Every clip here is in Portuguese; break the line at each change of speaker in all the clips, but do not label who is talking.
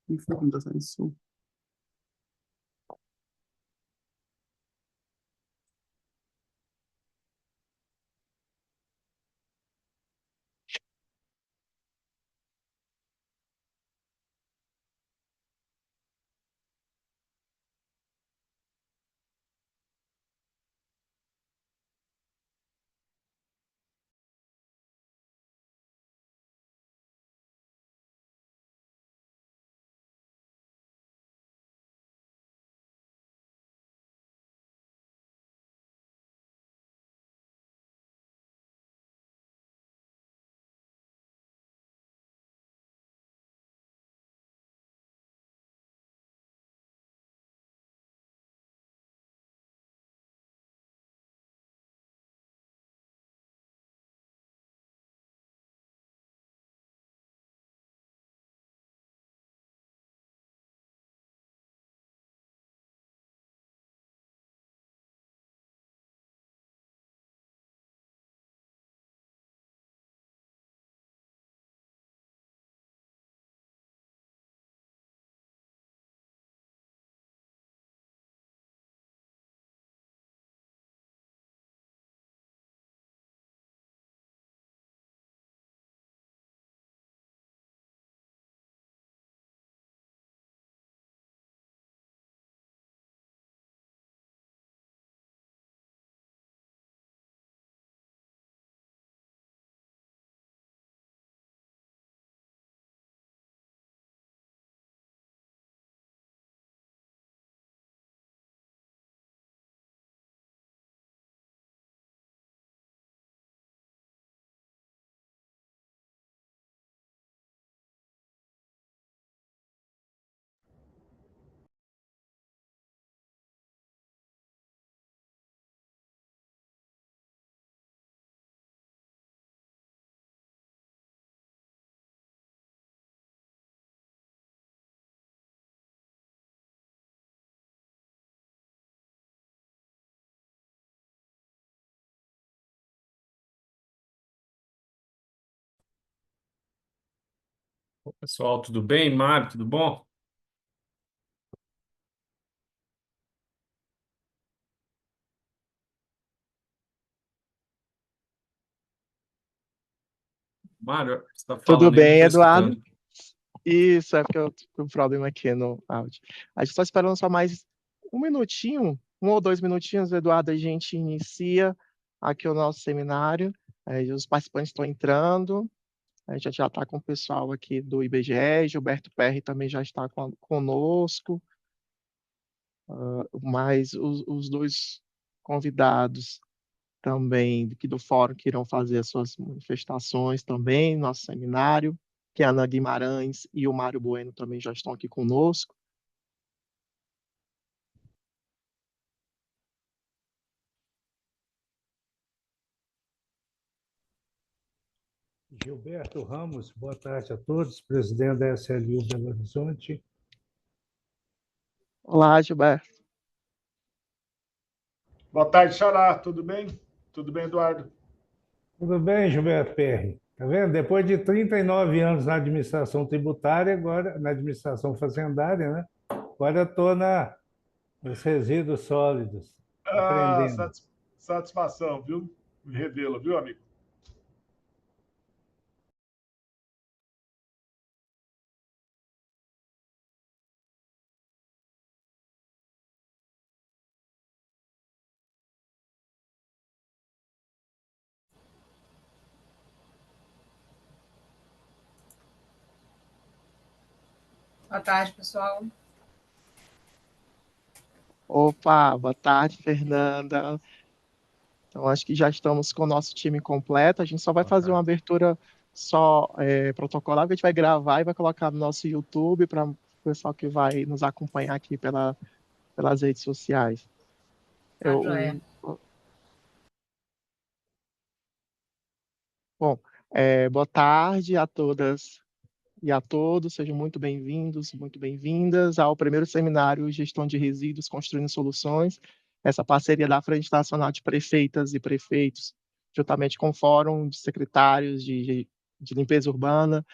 E foi como da Sul.
Pessoal, tudo bem? Mário, tudo bom? Mário, você está
Tudo
falando aí, eu não
bem,
estou
Eduardo?
escutando.
Isso, é porque eu tô com um problema aqui no áudio. A gente está esperando só mais um minutinho, 1 ou 2 minutinhos, Eduardo, a gente inicia aqui o nosso seminário. Os participantes estão entrando, a gente já está com o pessoal aqui do IBGE, Gilberto Perry também já está conosco, mas os dois convidados também aqui do fórum que irão fazer as suas manifestações também, nosso seminário, que é a Ana Guimarães e o Mário Bueno também já estão aqui conosco.
Gilberto Ramos, boa tarde a todos, presidente da SLU Belo Horizonte.
Olá, Gilberto.
Boa tarde, Xará. Tudo bem? Tudo bem, Eduardo?
Tudo bem, Gilberto Perry? Tá vendo? Depois de 39 anos na administração tributária, agora na administração fazendária, né? Agora estou nos resíduos sólidos,
Ah,
aprendendo.
satisfação, viu? Revê-lo, viu, amigo?
Boa tarde, pessoal.
Opa, boa tarde, Fernanda. Então, acho que já estamos com o nosso time completo. A gente só vai
Boa
fazer uma
tarde.
abertura só protocolar, que a gente vai gravar e vai colocar no nosso YouTube para o pessoal que vai nos acompanhar aqui pelas redes sociais.
Tá, joia.
Bom, boa tarde a todas e a todos, sejam muito bem-vindos, muito bem-vindas ao primeiro seminário Gestão de Resíduos Construindo Soluções, essa parceria da Frente Nacional de Prefeitas e Prefeitos, juntamente com o Fórum de Secretários de Limpeza Urbana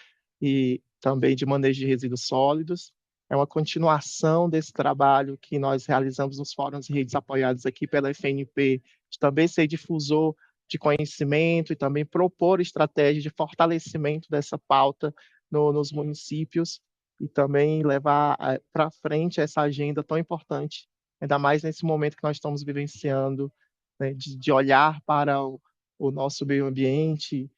e também de Manejo de Resíduos Sólidos. é uma continuação desse trabalho que nós realizamos nos fóruns e redes apoiados aqui pela FNP, de também ser difusor de conhecimento e também propor estratégias de fortalecimento dessa pauta nos municípios e também levar para frente essa agenda tão importante, ainda mais nesse momento que nós estamos vivenciando, né, de olhar para o nosso meio ambiente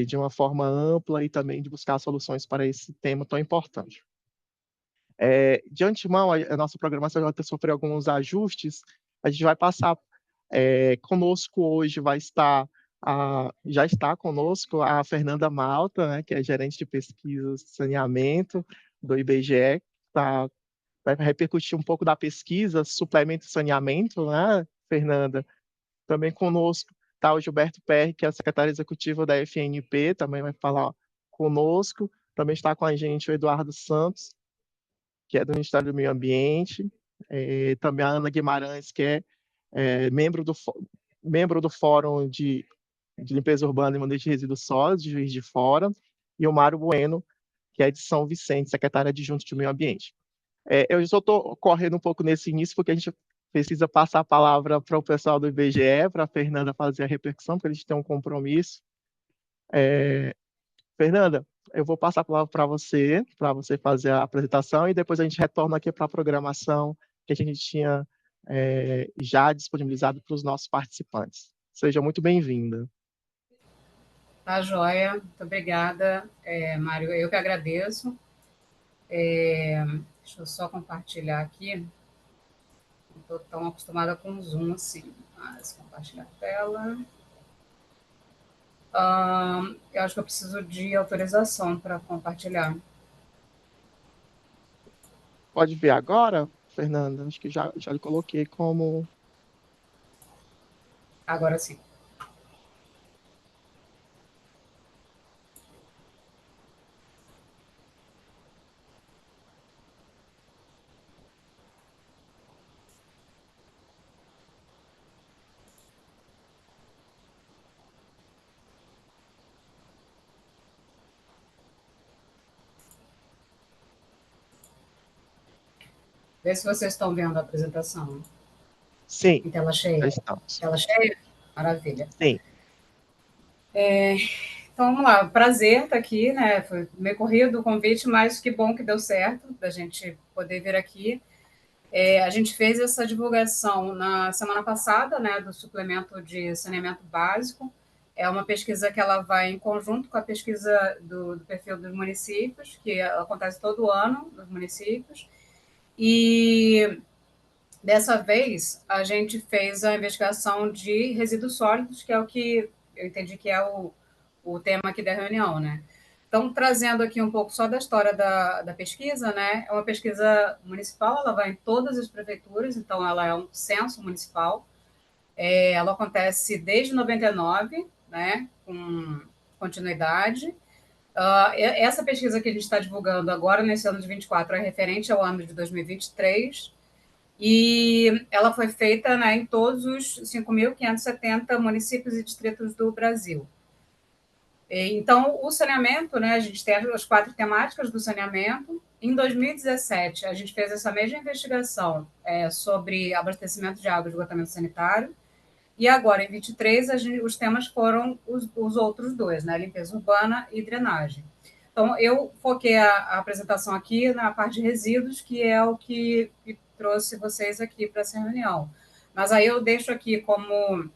de uma forma ampla e também de buscar soluções para esse tema tão importante. De antemão, a nossa programação já sofreu alguns ajustes, a gente vai passar conosco hoje, já está conosco a Fernanda Malta, né, que é gerente de pesquisas de saneamento do IBGE, vai repercutir um pouco da pesquisa suplemento e saneamento, né, Fernanda? Também conosco está o Gilberto Perry, que é o secretário executivo da FNP, também vai falar conosco. Também está com a gente o Eduardo Santos, que é do Ministério do Meio Ambiente. Também a Ana Guimarães, que é membro do Fórum de Limpeza Urbana e Manejo de Resíduos Sólidos, de Juiz de Fora. E o Mário Bueno, que é de São Vicente, secretário adjunto de Meio Ambiente. Eu só estou correndo um pouco nesse início, porque a gente precisa passar a palavra para o pessoal do IBGE, para a Fernanda fazer a repercussão, porque a gente tem um compromisso. Fernanda, eu vou passar a palavra para você fazer a apresentação, e depois a gente retorna aqui para a programação que a gente tinha já disponibilizado para os nossos participantes. Seja muito bem-vinda.
Tá, joia. Muito obrigada, Mário. Eu que agradeço. Deixa eu só compartilhar aqui. Não estou tão acostumada com o Zoom assim. Mas compartilhar a tela. Eu acho que eu preciso de autorização para compartilhar.
Pode ver agora, Fernanda? Acho que já lhe coloquei como...
Agora sim. Vê se vocês estão vendo a apresentação.
Sim,
Em tela cheia.
já estamos.
Tela cheia? Maravilha.
Sim.
Então, vamos lá. Prazer estar aqui, né? Foi meio corrido o convite, mas que bom que deu certo da gente poder vir aqui. A gente fez essa divulgação na semana passada, né, do suplemento de saneamento básico. É uma pesquisa que ela vai em conjunto com a pesquisa do perfil dos municípios, que acontece todo ano nos municípios. E dessa vez a gente fez a investigação de resíduos sólidos, que é o que eu entendi que é o tema aqui da reunião, né? Então, trazendo aqui um pouco só da história da pesquisa, né? É uma pesquisa municipal, ela vai em todas as prefeituras, então ela é um censo municipal. Ela acontece desde 99, né? Com continuidade. Essa pesquisa que a gente está divulgando agora, nesse ano de 24, é referente ao ano de 2023, e ela foi feita, né, em todos os 5.570 municípios e distritos do Brasil. Então, o saneamento, né, a gente tem as 4 temáticas do saneamento. Em 2017, a gente fez essa mesma investigação sobre abastecimento de água e esgotamento sanitário. E agora, em 23, os temas foram os outros 2, né, limpeza urbana e drenagem. Então, eu foquei a apresentação aqui na parte de resíduos, que é o que trouxe vocês aqui para essa reunião. Mas aí eu deixo aqui como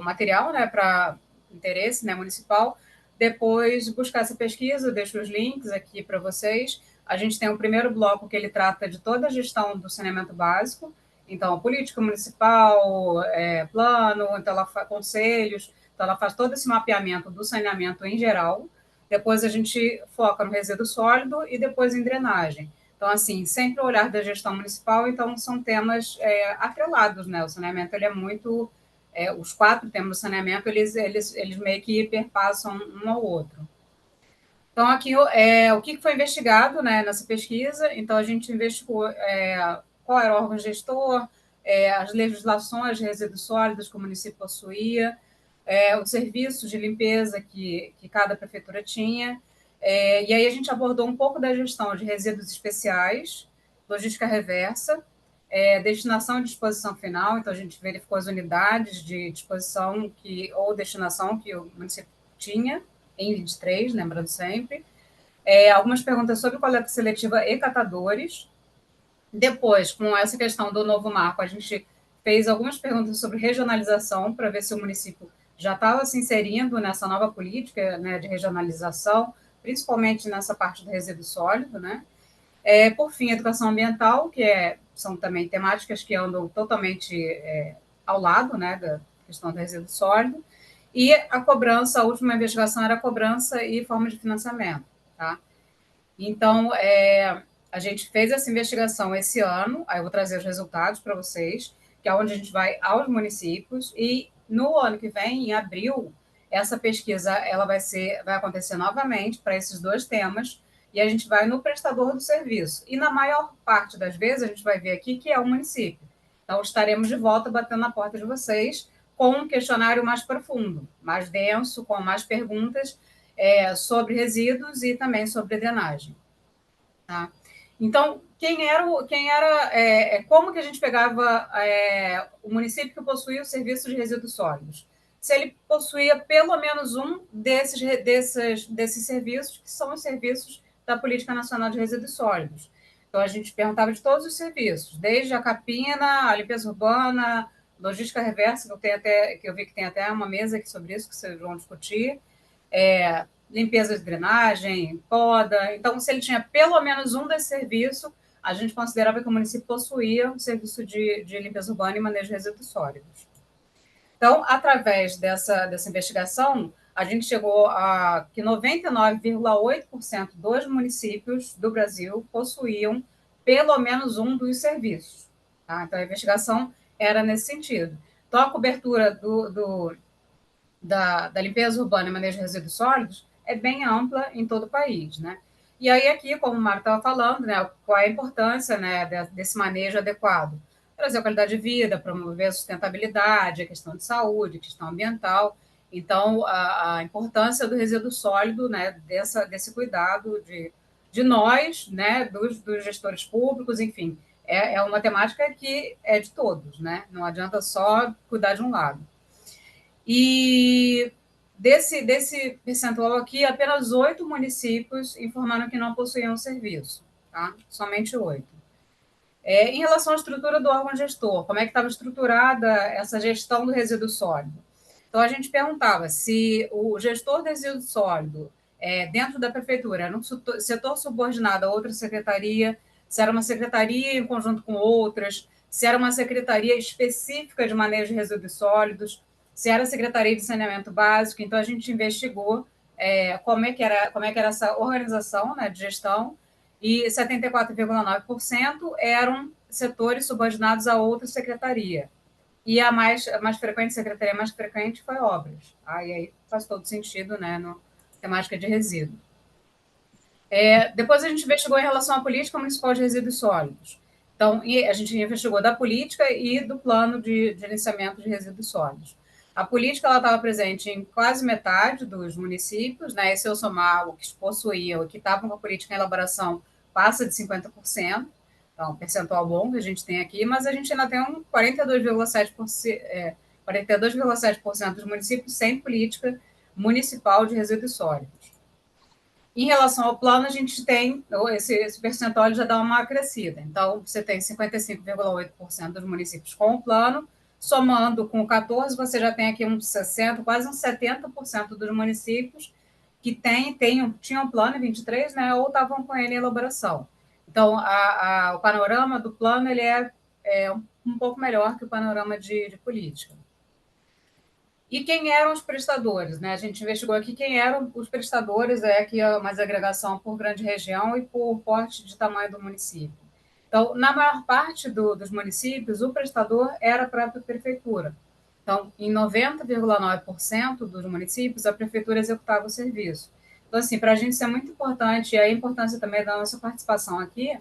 material, né, para interesse, né, municipal, depois buscar essa pesquisa, eu deixo os links aqui para vocês. A gente tem um primeiro bloco que ele trata de toda a gestão do saneamento básico, então, política municipal, plano, então ela faz conselhos, então ela faz todo esse mapeamento do saneamento em geral. Depois a gente foca no resíduo sólido e depois em drenagem. Então, assim, sempre o olhar da gestão municipal, então são temas atrelados, né? O saneamento, ele é muito... os 4 temas do saneamento, eles meio que perpassam um ao outro. Então, aqui, o que foi investigado, né, nessa pesquisa? Então, a gente investigou qual era o órgão gestor, as legislações de resíduos sólidos que o município possuía, os serviços de limpeza que cada prefeitura tinha, E aí a gente abordou um pouco da gestão de resíduos especiais, logística reversa, destinação e disposição final. Então, a gente verificou as unidades de disposição ou destinação que o município tinha em 23, lembrando sempre. Algumas perguntas sobre coleta seletiva e catadores. Depois, com essa questão do novo marco, a gente fez algumas perguntas sobre regionalização, para ver se o município já estava se inserindo nessa nova política, né, de regionalização, principalmente nessa parte do resíduo sólido, né? Por fim, educação ambiental, que são também temáticas que andam totalmente ao lado, né, da questão do resíduo sólido. E a cobrança, a última investigação era a cobrança e forma de financiamento, tá? Então, a gente fez essa investigação esse ano, aí eu vou trazer os resultados para vocês, que é onde a gente vai aos municípios, e no ano que vem, em abril, essa pesquisa ela vai acontecer novamente para esses dois temas, e a gente vai no prestador do serviço. E na maior parte das vezes, a gente vai ver aqui que é o município. Então, estaremos de volta batendo na porta de vocês com um questionário mais profundo, mais denso, com mais perguntas sobre resíduos e também sobre drenagem. Tá? Então, como que a gente pegava o município que possuía o serviço de resíduos sólidos? Se ele possuía pelo menos um desses serviços, que são os serviços da Política Nacional de Resíduos Sólidos. Então, a gente perguntava de todos os serviços, desde a capina, a limpeza urbana, logística reversa, que eu vi que tem até uma mesa aqui sobre isso, que vocês vão discutir, limpeza de drenagem, poda. Então, se ele tinha pelo menos um desse serviço, a gente considerava que o município possuía um serviço de limpeza urbana e manejo de resíduos sólidos. Então, através dessa investigação, a gente chegou a que 99,8% dos municípios do Brasil possuíam pelo menos um dos serviços. Tá? Então, a investigação era nesse sentido. Então, a cobertura da limpeza urbana e manejo de resíduos sólidos é bem ampla em todo o país, né? E aí aqui, como o Mário estava falando, né, qual é a importância, né, desse manejo adequado? Trazer a qualidade de vida, promover a sustentabilidade, a questão de saúde, a questão ambiental. Então, a importância do resíduo sólido, né, desse cuidado de nós, né, dos gestores públicos, enfim, é uma temática que é de todos, né? Não adianta só cuidar de um lado. E desse percentual aqui, apenas 8 municípios informaram que não possuíam serviço, tá? Somente 8. Em relação à estrutura do órgão gestor, como é que estava estruturada essa gestão do resíduo sólido? Então, a gente perguntava se o gestor do resíduo sólido, dentro da prefeitura, era um setor subordinado a outra secretaria, se era uma secretaria em conjunto com outras, se era uma secretaria específica de manejo de resíduos sólidos, se era a Secretaria de Saneamento Básico. Então, a gente investigou como é que era essa organização, né, de gestão, e 74,9% eram setores subordinados a outra secretaria. E a secretaria mais frequente foi obras. E aí faz todo sentido, né, na temática de resíduo. Depois a gente investigou em relação à política municipal de resíduos sólidos. Então, a gente investigou da política e do plano de gerenciamento de resíduos sólidos. A política estava presente em quase metade dos municípios, né? E se eu somar o que possuíam, o que estavam com a política em elaboração, passa de 50%, então, um percentual bom que a gente tem aqui, mas a gente ainda tem um 42,7% dos municípios sem política municipal de resíduos sólidos. Em relação ao plano, a gente tem esse percentual já dá uma crescida. Então, você tem 55,8% dos municípios com o plano, somando com o 14, você já tem aqui uns 60%, quase uns 70% dos municípios que tinham plano em 23, né, ou estavam com ele em elaboração. Então, o panorama do plano ele é um pouco melhor que o panorama de política. E quem eram os prestadores? Né? A gente investigou aqui quem eram os prestadores, aqui é mais agregação por grande região e por porte de tamanho do município. Então, na maior parte dos municípios, o prestador era a própria prefeitura. Então, em 90,9% dos municípios, a prefeitura executava o serviço. Então, assim, para a gente isso é muito importante, e a importância também da nossa participação aqui,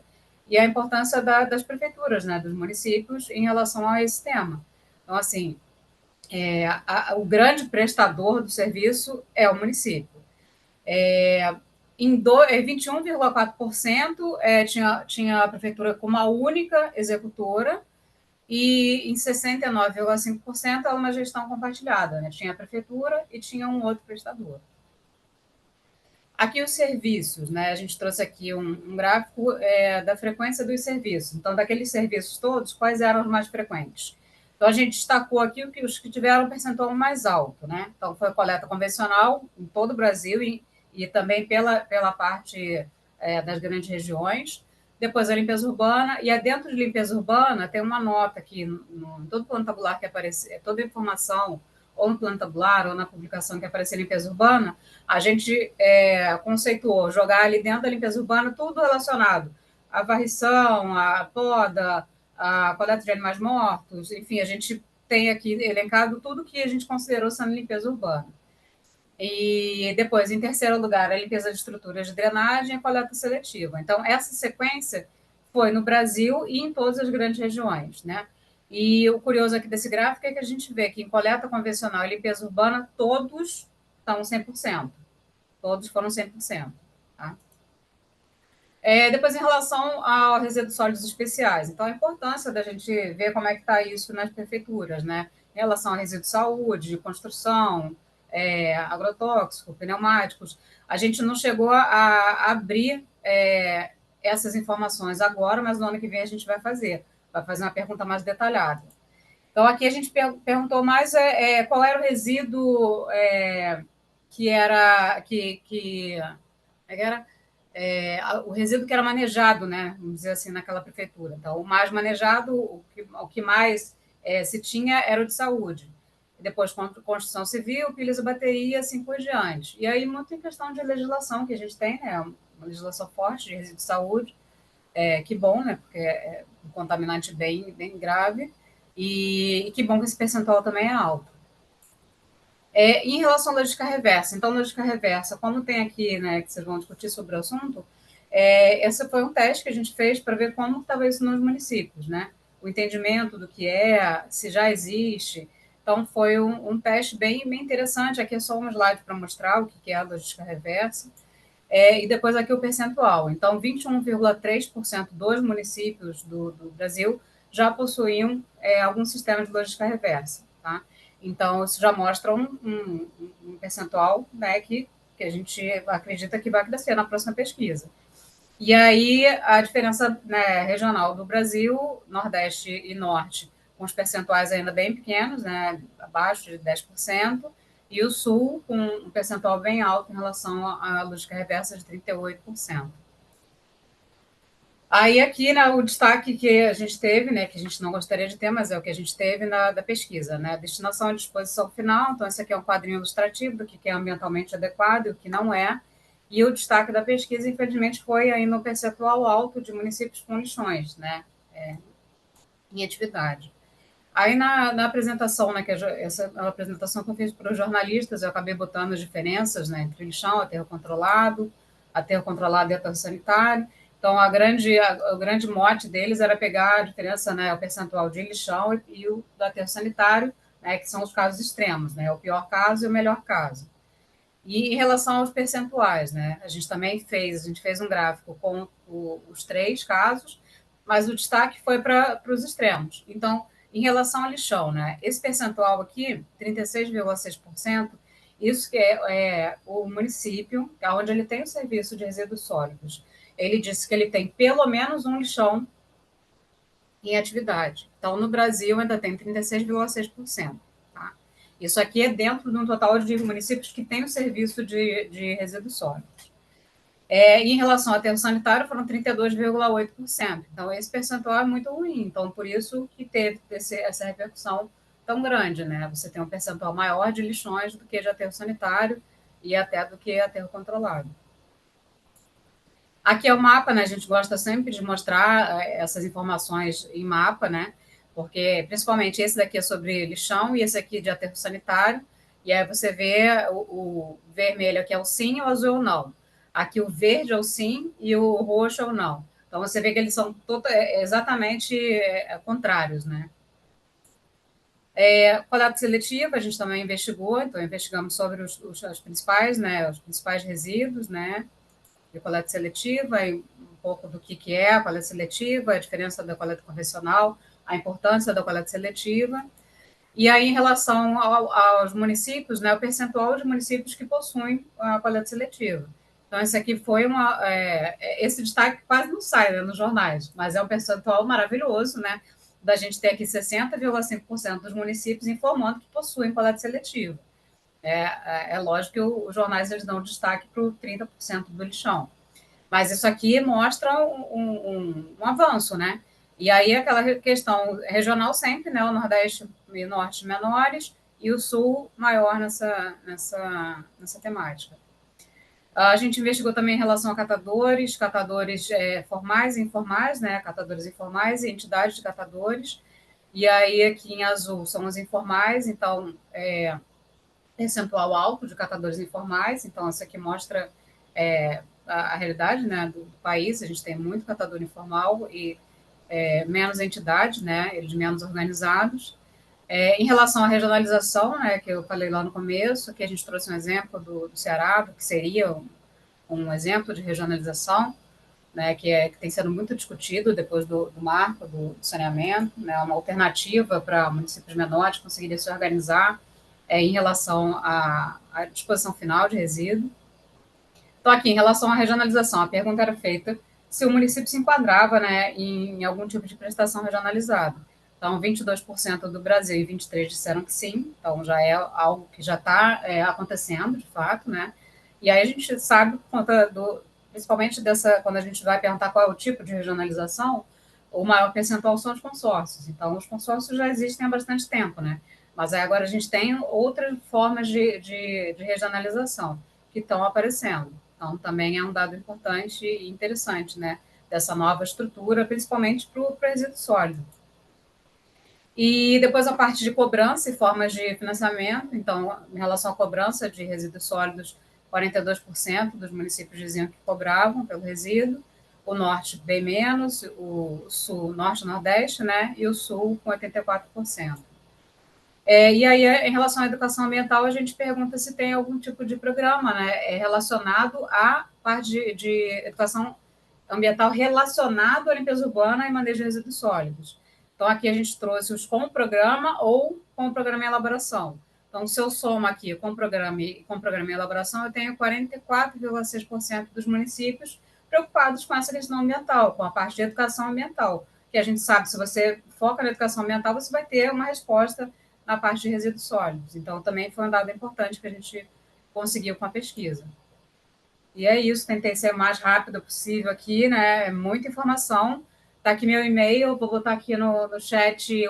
e a importância das prefeituras, né, dos municípios, em relação a esse tema. Então, assim, o grande prestador do serviço é o município. Em 21,4% tinha a prefeitura como a única executora, e em 69,5% era uma gestão compartilhada, né? Tinha a prefeitura e tinha um outro prestador. Aqui os serviços, né? A gente trouxe aqui um gráfico da frequência dos serviços. Então, daqueles serviços todos, quais eram os mais frequentes? Então, a gente destacou aqui os que tiveram um percentual mais alto, né? Então, foi a coleta convencional em todo o Brasil e também pela parte das grandes regiões. Depois a limpeza urbana, e dentro de limpeza urbana tem uma nota aqui, em todo plano tabular que aparecer, toda informação, ou no plano tabular, ou na publicação que aparecer limpeza urbana, a gente conceituou jogar ali dentro da limpeza urbana tudo relacionado à varrição, à poda, à coleta de animais mortos, enfim, a gente tem aqui elencado tudo que a gente considerou sendo limpeza urbana. E depois, em terceiro lugar, a limpeza de estruturas de drenagem e a coleta seletiva. Então, essa sequência foi no Brasil e em todas as grandes regiões, né? E o curioso aqui desse gráfico é que a gente vê que em coleta convencional e limpeza urbana, todos estão 100%. Todos foram 100%. Tá? Depois, em relação ao resíduos sólidos especiais. Então, a importância da gente ver como é que está isso nas prefeituras, né? Em relação a resíduos de saúde, construção, agrotóxico, pneumáticos. A gente não chegou a abrir essas informações agora, mas no ano que vem a gente vai fazer uma pergunta mais detalhada. Então, aqui a gente perguntou mais qual era o resíduo que era o resíduo que era manejado, né? Vamos dizer assim, naquela prefeitura. Então, o mais manejado, o que mais se tinha era o de saúde. Depois, construção civil, pilhas e bateria, assim por diante. E aí, muito em questão de legislação que a gente tem, né? Uma legislação forte de resíduo de saúde, que bom, né? Porque é um contaminante bem, bem grave, e que bom que esse percentual também é alto. Em relação à logística reversa, então, logística reversa, como tem aqui, né, que vocês vão discutir sobre o assunto, esse foi um teste que a gente fez para ver como estava isso nos municípios, né? O entendimento do que se já existe. Então, foi um teste bem, bem interessante. Aqui é só um slide para mostrar o que é a logística reversa. E depois aqui o percentual. Então, 21,3% dos municípios do Brasil já possuíam algum sistema de logística reversa, tá? Então, isso já mostra um percentual, né, que a gente acredita que vai crescer na próxima pesquisa. E aí, a diferença, né, regional do Brasil, Nordeste e Norte, com os percentuais ainda bem pequenos, né, abaixo de 10%, e o Sul com um percentual bem alto em relação à logística reversa de 38%. Aí aqui, né, o destaque que a gente teve, né, que a gente não gostaria de ter, mas é o que a gente teve da pesquisa, né, destinação e disposição final. Então, esse aqui é um quadrinho ilustrativo do que é ambientalmente adequado e o que não é. E o destaque da pesquisa, infelizmente, foi aí no percentual alto de municípios com lixões, né, em atividade. Aí na apresentação, né, essa é uma apresentação que eu fiz para os jornalistas, eu acabei botando as diferenças, né, entre lixão, aterro controlado e aterro sanitário. Então, o grande mote deles era pegar a diferença, né, o percentual de lixão e o do aterro sanitário, né, que são os casos extremos, né, o pior caso e o melhor caso. E em relação aos percentuais, né, a gente fez um gráfico com os 3 casos, mas o destaque foi para os extremos. Então, em relação ao lixão, né, esse percentual aqui, 36,6%, isso que é o município, onde ele tem o serviço de resíduos sólidos. Ele disse que ele tem pelo menos um lixão em atividade. Então, no Brasil, ainda tem 36,6%. Tá? Isso aqui é dentro de um total de municípios que têm o serviço de resíduos sólidos. Em relação ao aterro sanitário, foram 32,8%. Então, esse percentual é muito ruim. Então, por isso que teve essa repercussão tão grande, né? Você tem um percentual maior de lixões do que de aterro sanitário e até do que aterro controlado. Aqui é o mapa, né? A gente gosta sempre de mostrar essas informações em mapa, né? Porque, principalmente, esse daqui é sobre lixão e esse aqui de aterro sanitário. E aí você vê o vermelho aqui é o sim, o azul é o não. Aqui o verde é o sim e o roxo é o não. Então, você vê que eles são exatamente contrários, né? Coleta seletiva, a gente também investigou, então investigamos sobre os principais, né? Os principais resíduos, né? de coleta seletiva, e um pouco do que é a coleta seletiva, a diferença da coleta convencional, a importância da coleta seletiva. E aí, em relação aos municípios, né, o percentual de municípios que possuem a coleta seletiva. Então, esse aqui foi esse destaque quase não sai, né, nos jornais, mas é um percentual maravilhoso, né, da gente ter aqui 60,5% dos municípios informando que possuem coleta seletiva. É lógico que os jornais eles dão destaque para o 30% do lixão. Mas isso aqui mostra um avanço, né? E aí aquela questão regional sempre, né? O Nordeste e Norte menores e o Sul maior nessa temática. A gente investigou também em relação a catadores formais e informais, né? Catadores informais e entidades de catadores. E aí aqui em azul são os informais, então percentual alto de catadores informais. Então isso aqui mostra a realidade, né, do país. A gente tem muito catador informal e menos entidades, né, eles menos organizados. Em relação à regionalização, né, que eu falei lá no começo, que a gente trouxe um exemplo do Ceará, do que seria um exemplo de regionalização, né, que tem sido muito discutido depois do marco do saneamento, né, uma alternativa para municípios menores conseguirem se organizar em relação à disposição final de resíduo. Então, aqui, em relação à regionalização, a pergunta era feita se o município se enquadrava, né, em algum tipo de prestação regionalizada. Então, 22% do Brasil e 23% disseram que sim, então já é algo que já está acontecendo, de fato, né? E aí a gente sabe, principalmente quando a gente vai perguntar qual é o tipo de regionalização, o maior percentual são os consórcios. Então, os consórcios já existem há bastante tempo, né? Mas aí agora a gente tem outras formas de regionalização que estão aparecendo. Então, também é um dado importante e interessante, né? Dessa nova estrutura, principalmente para o resíduo sólido. E depois a parte de cobrança e formas de financiamento. Então, em relação à cobrança de resíduos sólidos, 42% dos municípios diziam que cobravam pelo resíduo, o norte bem menos, o sul, norte e nordeste, né? E o sul com 84%. E aí, em relação à educação ambiental, a gente pergunta se tem algum tipo de programa, né, relacionado à parte de educação ambiental relacionado à limpeza urbana e manejo de resíduos sólidos. Então, aqui a gente trouxe os com programa ou com programa em elaboração. Então, se eu somo aqui com programa em elaboração, eu tenho 44,6% dos municípios preocupados com essa questão ambiental, com a parte de educação ambiental, que a gente sabe, se você foca na educação ambiental, você vai ter uma resposta na parte de resíduos sólidos. Então, também foi um dado importante que a gente conseguiu com a pesquisa. E é isso, tentei ser o mais rápido possível aqui, né? É muita informação. Está aqui meu e-mail, vou botar aqui no chat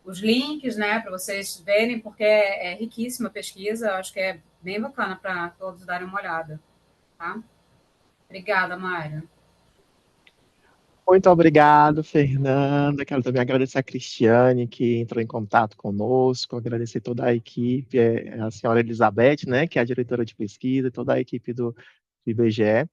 os links, né, para vocês verem, porque é riquíssima a pesquisa, eu acho que é bem bacana para todos darem uma olhada. Tá? Obrigada, Mário.
Muito obrigado, Fernanda. Quero também agradecer a Cristiane, que entrou em contato conosco, agradecer toda a equipe, a senhora Elizabeth, né, que é a diretora de pesquisa, toda a equipe do IBGE.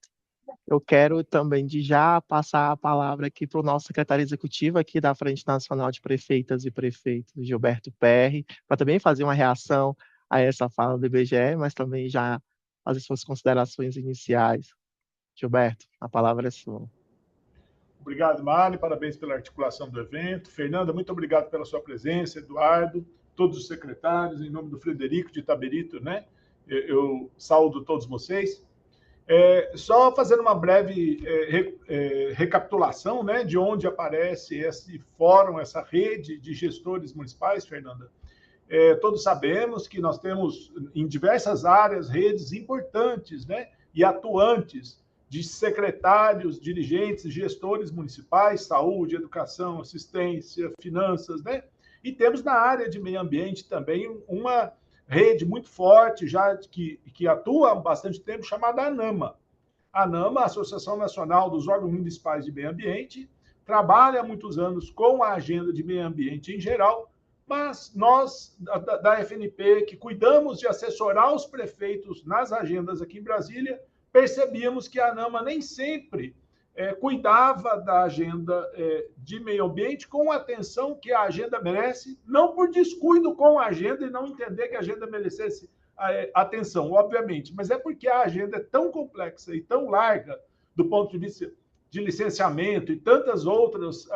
Eu quero também de já passar a palavra aqui para o nosso secretário executivo aqui da Frente Nacional de Prefeitas e Prefeitos, Gilberto Perry, para também fazer uma reação a essa fala do IBGE, mas também já fazer suas considerações iniciais. Gilberto, a palavra é sua.
Obrigado, Mari, parabéns pela articulação do evento. Fernanda, muito obrigado pela sua presença, Eduardo, todos os secretários, em nome do Frederico de Itabirito, né? Eu saúdo todos vocês. Só fazendo uma breve recapitulação, né, de onde aparece esse fórum, essa rede de gestores municipais, Fernanda. Todos sabemos que nós temos em diversas áreas redes importantes, né, e atuantes de secretários, dirigentes, gestores municipais, saúde, educação, assistência, finanças, né? E temos na área de meio ambiente também uma rede muito forte, já que atua há bastante tempo, chamada ANAMA. A ANAMA, a Associação Nacional dos Órgãos Municipais de Meio Ambiente, trabalha há muitos anos com a agenda de meio ambiente em geral, mas nós, da FNP, que cuidamos de assessorar os prefeitos nas agendas aqui em Brasília, percebíamos que a ANAMA nem sempre cuidava da agenda de meio ambiente com a atenção que a agenda merece, não por descuido com a agenda e não entender que a agenda merecesse atenção, obviamente, mas é porque a agenda é tão complexa e tão larga do ponto de vista de licenciamento e tantas outras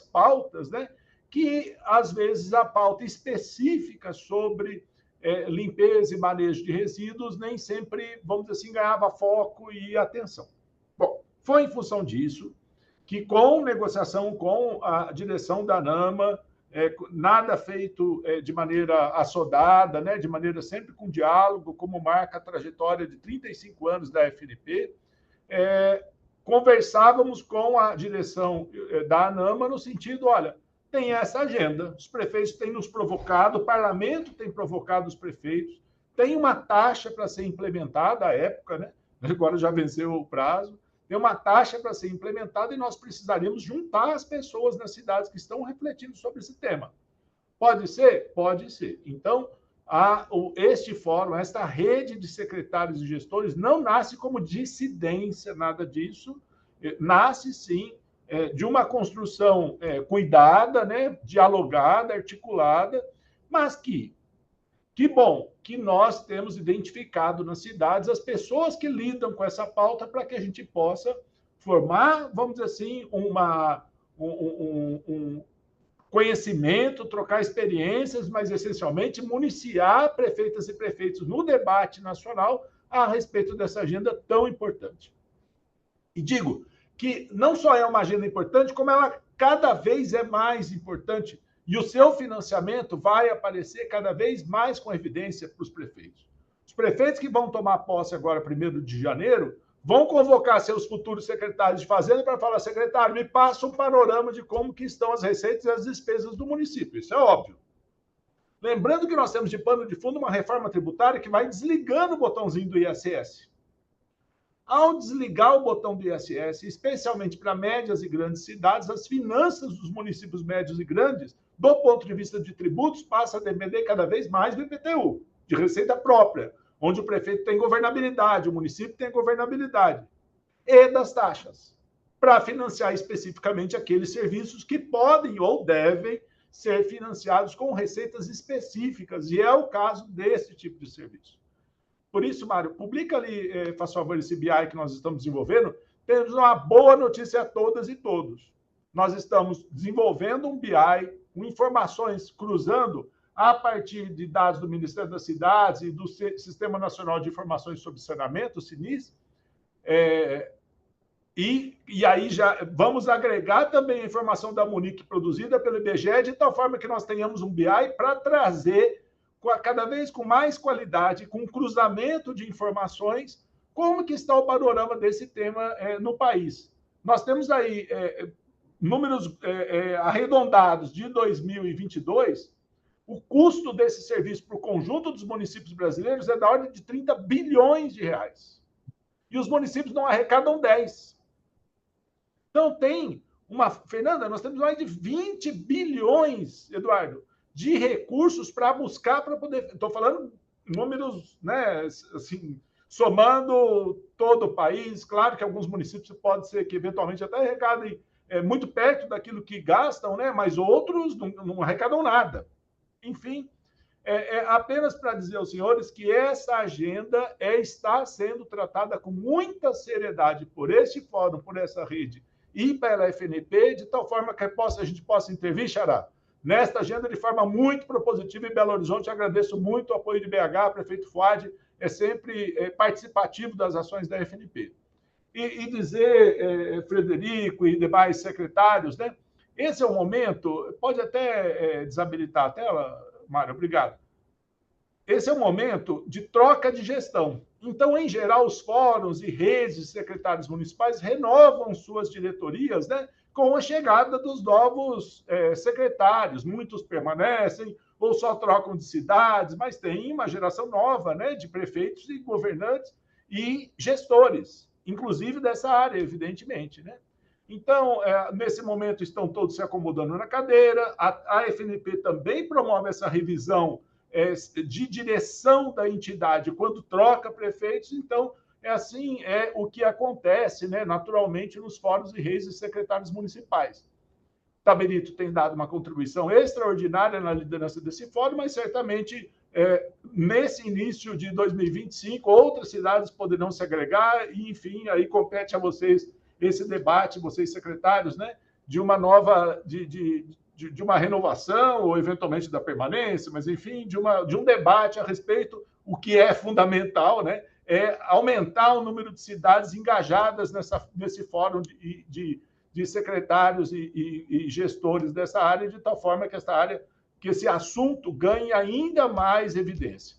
pautas, né, que, às vezes, a pauta específica sobre limpeza e manejo de resíduos nem sempre, vamos dizer assim, ganhava foco e atenção. Bom, foi em função disso que, com negociação com a direção da ANAMA, nada feito de maneira assodada, né, de maneira sempre com diálogo, como marca a trajetória de 35 anos da FNP, conversávamos com a direção da ANAMA no sentido, olha, tem essa agenda, os prefeitos têm nos provocado, o parlamento tem provocado os prefeitos, tem uma taxa para ser implementada à época, né? Agora já venceu o prazo, tem uma taxa para ser implementada e nós precisaríamos juntar as pessoas nas cidades que estão refletindo sobre esse tema. Pode ser? Pode ser. Então, este fórum, esta rede de secretários e gestores não nasce como dissidência, nada disso, nasce sim de uma construção cuidada, né, dialogada, articulada, mas que bom que nós temos identificado nas cidades as pessoas que lidam com essa pauta para que a gente possa formar, vamos dizer assim, um conhecimento, trocar experiências, mas essencialmente municiar prefeitas e prefeitos no debate nacional a respeito dessa agenda tão importante. E digo que não só é uma agenda importante, como ela cada vez é mais importante e o seu financiamento vai aparecer cada vez mais com evidência para os prefeitos. Os prefeitos que vão tomar posse agora, 1º de janeiro, vão convocar seus futuros secretários de Fazenda para falar, secretário, me passa um panorama de como que estão as receitas e as despesas do município. Isso é óbvio. Lembrando que nós temos de pano de fundo uma reforma tributária que vai desligando o botãozinho do ISS. Ao desligar o botão do ISS, especialmente para médias e grandes cidades, as finanças dos municípios médios e grandes, do ponto de vista de tributos, passam a depender cada vez mais do IPTU, de receita própria, onde o prefeito tem governabilidade, o município tem governabilidade, e das taxas, para financiar especificamente aqueles serviços que podem ou devem ser financiados com receitas específicas, e é o caso desse tipo de serviço. Por isso, Mário, publica ali, faz favor, esse BI que nós estamos desenvolvendo. Temos uma boa notícia a todas e todos. Nós estamos desenvolvendo um BI com informações cruzando a partir de dados do Ministério das Cidades e do Sistema Nacional de Informações sobre Saneamento, o SINIS, e aí já vamos agregar também a informação da Munic produzida pelo IBGE, de tal forma que nós tenhamos um BI para trazer cada vez com mais qualidade, com cruzamento de informações, como que está o panorama desse tema no país. Nós temos aí números arredondados de 2022, o custo desse serviço para o conjunto dos municípios brasileiros é da ordem de 30 bilhões de reais. E os municípios não arrecadam 10. Então, Fernanda, nós temos mais de 20 bilhões, Eduardo, de recursos para buscar, para poder... Estou falando números, né, assim, somando todo o país. Claro que alguns municípios pode ser que eventualmente até arrecadem muito perto daquilo que gastam, né, mas outros não arrecadam nada. Enfim, apenas para dizer aos senhores que essa agenda está sendo tratada com muita seriedade por este fórum, por essa rede e pela FNP, de tal forma que a gente possa intervir, Xará, nesta agenda de forma muito propositiva em Belo Horizonte. Agradeço muito o apoio de BH, prefeito Fuad, é sempre participativo das ações da FNP. E dizer, Frederico e demais secretários, né? Esse é o momento, pode até desabilitar a tela, Mário, obrigado. Esse é o momento de troca de gestão. Então, em geral, os fóruns e redes de secretários municipais renovam suas diretorias, né, com a chegada dos novos secretários. Muitos permanecem ou só trocam de cidades, mas tem uma geração nova, né, de prefeitos e governantes e gestores, inclusive dessa área, evidentemente, né? Então, nesse momento, estão todos se acomodando na cadeira. A FNP também promove essa revisão de direção da entidade quando troca prefeitos. Então, assim o que acontece, né, naturalmente nos fóruns e redes de secretários municipais. Tabelito tem dado uma contribuição extraordinária na liderança desse fórum, mas certamente nesse início de 2025, outras cidades poderão se agregar e, enfim, aí compete a vocês esse debate, vocês secretários, né, de uma nova, de uma renovação ou eventualmente da permanência, mas enfim, de um debate a respeito, o que é fundamental, né, é aumentar o número de cidades engajadas nesse fórum de secretários e gestores dessa área, de tal forma que esse assunto ganhe ainda mais evidência.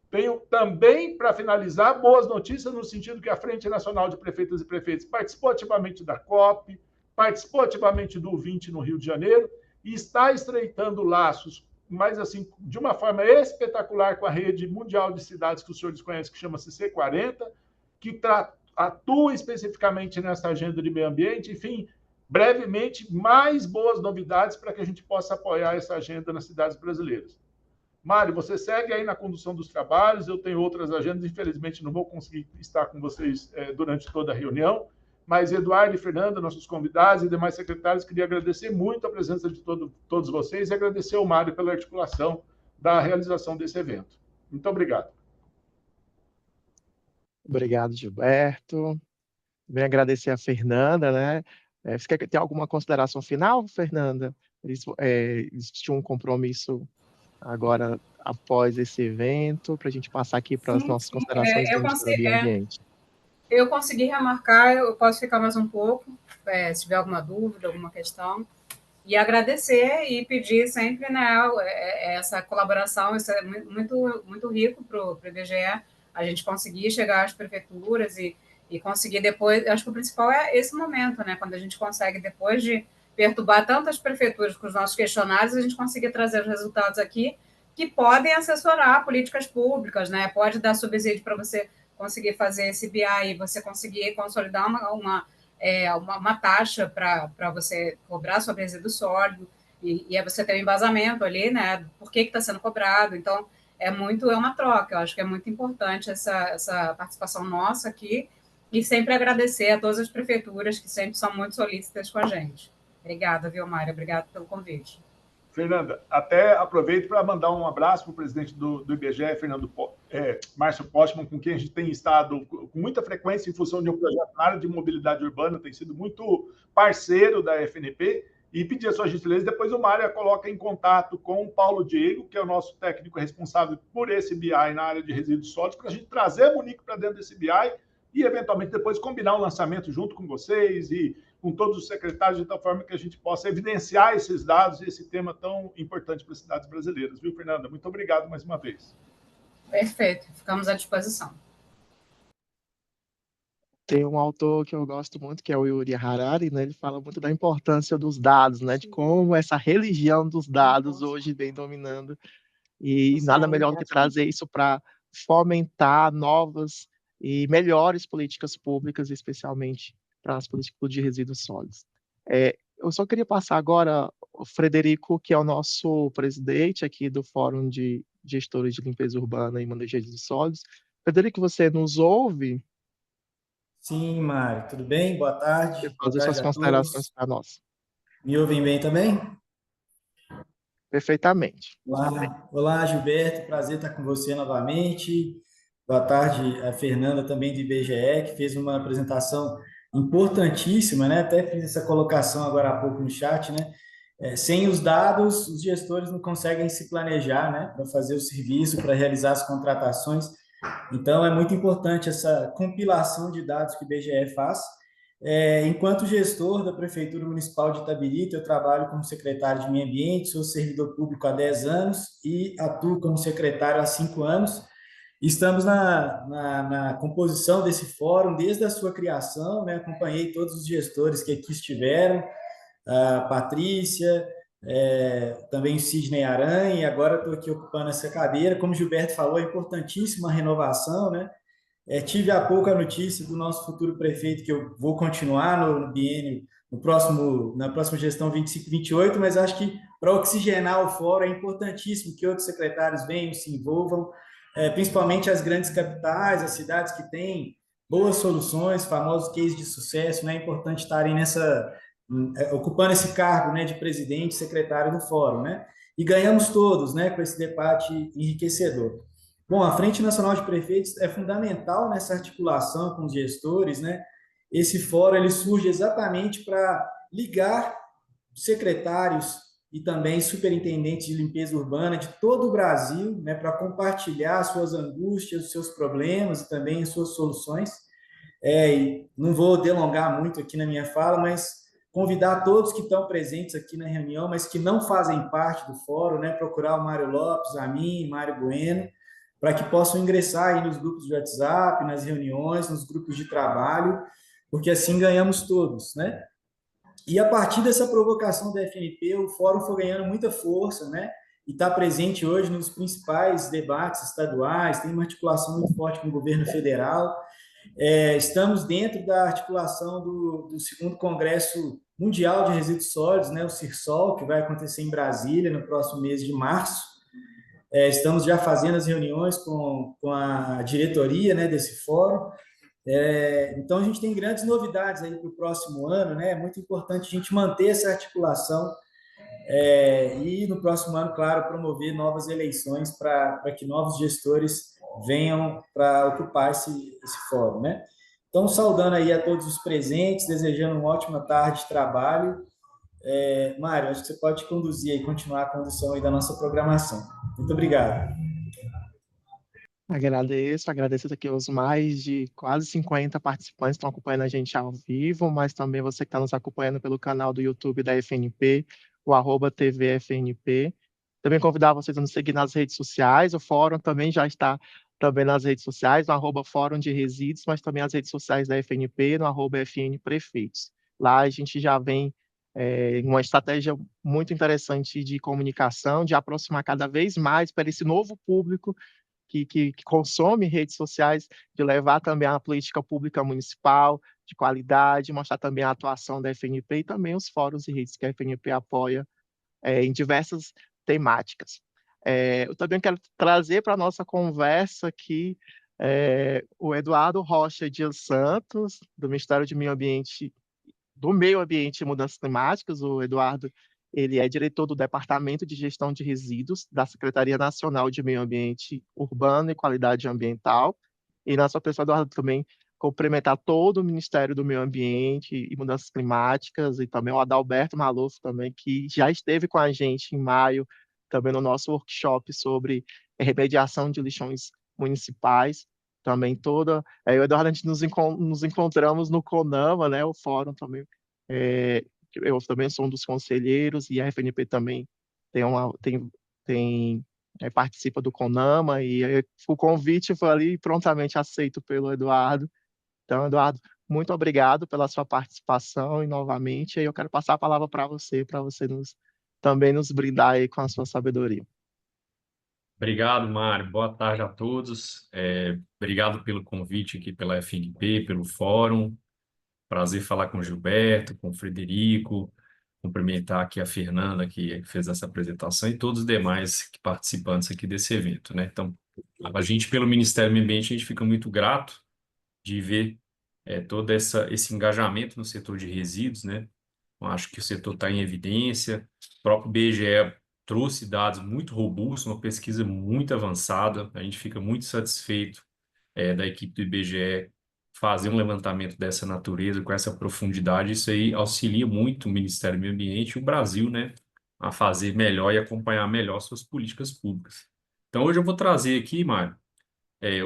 Tenho também, para finalizar, boas notícias no sentido que a Frente Nacional de Prefeitas e Prefeitos participou ativamente da COP, participou ativamente do 20 no Rio de Janeiro e está estreitando laços, mas assim, de uma forma espetacular com a rede mundial de cidades que os senhores conhecem, que chama-se C40, que atua especificamente nessa agenda de meio ambiente. Enfim, brevemente, mais boas novidades para que a gente possa apoiar essa agenda nas cidades brasileiras. Mário, você segue aí na condução dos trabalhos, eu tenho outras agendas, infelizmente não vou conseguir estar com vocês durante toda a reunião, mas Eduardo e Fernanda, nossos convidados e demais secretários, queria agradecer muito a presença de todos vocês e agradecer ao Mário pela articulação da realização desse evento. Muito obrigado.
Obrigado, Gilberto. Também agradecer a Fernanda, né? Você quer ter alguma consideração final, Fernanda? Eles tinham um compromisso agora após esse evento, para a gente passar aqui para as nossas considerações do Ministério do Meio Ambiente.
Eu consegui remarcar, eu posso ficar mais um pouco, se tiver alguma dúvida, alguma questão, e agradecer e pedir sempre, né, essa colaboração. Isso é muito, muito rico para o IBGE, a gente conseguir chegar às prefeituras e conseguir depois, acho que o principal é esse momento, né, quando a gente consegue, depois de perturbar tantas prefeituras com os nossos questionários, a gente conseguir trazer os resultados aqui que podem assessorar políticas públicas, né? Pode dar subsídio para você conseguir fazer esse BI e você conseguir consolidar uma taxa para você cobrar sobre resíduo sólido e aí você tem um embasamento ali, né? Por que está sendo cobrado? Então, é uma troca. Eu acho que é muito importante essa participação nossa aqui e sempre agradecer a todas as prefeituras que sempre são muito solícitas com a gente. Obrigada, viu, Mário? Obrigada pelo convite.
Fernanda, até aproveito para mandar um abraço para o presidente do IBGE, Márcio Postman, com quem a gente tem estado com muita frequência em função de um projeto na área de mobilidade urbana, tem sido muito parceiro da FNP, e pedir a sua gentileza, depois o Mário coloca em contato com o Paulo Diego, que é o nosso técnico responsável por esse BI na área de resíduos sólidos, para a gente trazer a Monique para dentro desse BI e, eventualmente, depois combinar o lançamento junto com vocês e com todos os secretários, de tal forma que a gente possa evidenciar esses dados e esse tema tão importante para as cidades brasileiras. Viu, Fernanda? Muito obrigado mais uma vez.
Perfeito, ficamos à disposição.
Tem um autor que eu gosto muito, que é o Yuri Harari, né? Ele fala muito da importância dos dados, né? De como essa religião dos dados hoje vem dominando. E nada melhor do que trazer isso para fomentar novas e melhores políticas públicas, especialmente para as políticas de resíduos sólidos. Eu só queria passar agora o Frederico, que é o nosso presidente aqui do Fórum de Gestores de Limpeza Urbana e Manejo de Resíduos Sólidos. Frederico, você nos ouve?
Sim, Mário, tudo bem? Boa tarde.
Fazer suas considerações para nós.
Me ouvem bem também?
Perfeitamente.
Olá, Gilberto, prazer estar com você novamente. Boa tarde a Fernanda, também do IBGE, que fez uma apresentação importantíssima, né? Até fiz essa colocação agora há pouco no chat, né? Sem os dados, os gestores não conseguem se planejar, né? Para fazer o serviço, para realizar as contratações. Então, é muito importante essa compilação de dados que o IBGE faz. Enquanto gestor da Prefeitura Municipal de Itabirito, eu trabalho como secretário de Meio Ambiente, sou servidor público há 10 anos e atuo como secretário há 5 anos. Estamos na composição desse fórum desde a sua criação, né? Acompanhei todos os gestores que aqui estiveram, a Patrícia, também o Sidney Aranha, e agora estou aqui ocupando essa cadeira. Como o Gilberto falou, é importantíssima a renovação, né? Tive há pouco a notícia do nosso futuro prefeito, que eu vou continuar no biênio, na próxima gestão 25-28, mas acho que para oxigenar o fórum é importantíssimo que outros secretários venham, se envolvam, principalmente as grandes capitais, as cidades que têm boas soluções, famosos cases de sucesso, né? É importante estarem ocupando esse cargo, né, de presidente e secretário do fórum, né? e ganhamos todos, né, com esse debate enriquecedor. Bom, a Frente Nacional de Prefeitos é fundamental nessa articulação com os gestores, né? Esse fórum ele surge exatamente para ligar secretários e também superintendentes de limpeza urbana de todo o Brasil, né, para compartilhar suas angústias, os seus problemas e também as suas soluções. E não vou delongar muito aqui na minha fala, mas convidar todos que estão presentes aqui na reunião, mas que não fazem parte do fórum, né, procurar o Mário Lopes, a mim, Mário Bueno, para que possam ingressar aí nos grupos de WhatsApp, nas reuniões, nos grupos de trabalho, porque assim ganhamos todos, né? E a partir dessa provocação da FNP, o fórum foi ganhando muita força, né? E está presente hoje nos principais debates estaduais, tem uma articulação muito forte com o governo federal. Estamos dentro da articulação do segundo Congresso Mundial de Resíduos Sólidos, né, o CIRSOL, que vai acontecer em Brasília no próximo mês de março. Estamos já fazendo as reuniões com a diretoria, né, desse fórum. Então, a gente tem grandes novidades aí para o próximo ano, né? É muito importante a gente manter essa articulação e, no próximo ano, claro, promover novas eleições para que novos gestores venham para ocupar esse fórum, né? Então, saudando aí a todos os presentes, desejando uma ótima tarde de trabalho. Mário, acho que você pode conduzir aí, continuar a condução aí da nossa programação. Muito obrigado.
Agradeço aqui os mais de quase 50 participantes que estão acompanhando a gente ao vivo, mas também você que está nos acompanhando pelo canal do YouTube da FNP, o @TVFNP. Também convidar vocês a nos seguir nas redes sociais, o fórum também já está também nas redes sociais, no @Fórum de Resíduos, mas também as redes sociais da FNP, no @FNPrefeitos. Lá a gente já vem uma estratégia muito interessante de comunicação, de aproximar cada vez mais para esse novo público que consome redes sociais, de levar também a política pública municipal de qualidade, mostrar também a atuação da FNP e também os fóruns e redes que a FNP apoia em diversas temáticas. Eu também quero trazer para a nossa conversa aqui o Eduardo Rocha Dias Santos, do Ministério do Meio Ambiente e Mudanças Climáticas. O Eduardo, ele é diretor do Departamento de Gestão de Resíduos da Secretaria Nacional de Meio Ambiente Urbano e Qualidade Ambiental. E na sua pessoa, Eduardo, também cumprimentar todo o Ministério do Meio Ambiente e Mudanças Climáticas e também o Adalberto Maluf também, que já esteve com a gente em maio, também no nosso workshop sobre remediação de lixões municipais. Também o Eduardo, a gente nos encontramos no CONAMA, né, o fórum também. Eu também sou um dos conselheiros e a FNP também participa do CONAMA e o convite foi ali prontamente aceito pelo Eduardo. Então, Eduardo, muito obrigado pela sua participação e novamente eu quero passar a palavra para você também nos brindar aí com a sua sabedoria.
Obrigado, Mário. Boa tarde a todos. Obrigado pelo convite aqui pela FNP, pelo fórum. Prazer falar com o Gilberto, com o Frederico, cumprimentar aqui a Fernanda, que fez essa apresentação, e todos os demais participantes aqui desse evento, né? Então, a gente, pelo Ministério do Meio Ambiente, a gente fica muito grato de ver todo esse engajamento no setor de resíduos, né? Eu acho que o setor está em evidência. O próprio BGE trouxe dados muito robustos, uma pesquisa muito avançada. A gente fica muito satisfeito da equipe do IBGE fazer um levantamento dessa natureza, com essa profundidade. Isso aí auxilia muito o Ministério do Meio Ambiente e o Brasil, né, a fazer melhor e acompanhar melhor suas políticas públicas. Então, hoje eu vou trazer aqui, Mário,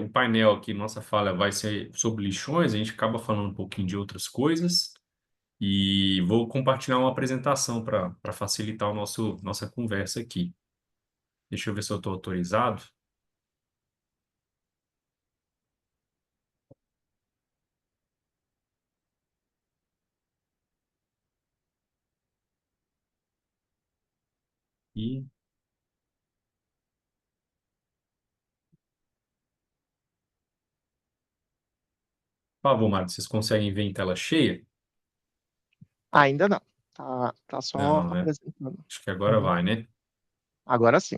o painel aqui, nossa fala vai ser sobre lixões, a gente acaba falando um pouquinho de outras coisas, e vou compartilhar uma apresentação para facilitar nossa conversa aqui. Deixa eu ver se eu estou autorizado. E, por favor, Mário, vocês conseguem ver em tela cheia?
Ainda não, tá só
Não, né?
apresentando.
Acho que agora vai, né?
Agora sim.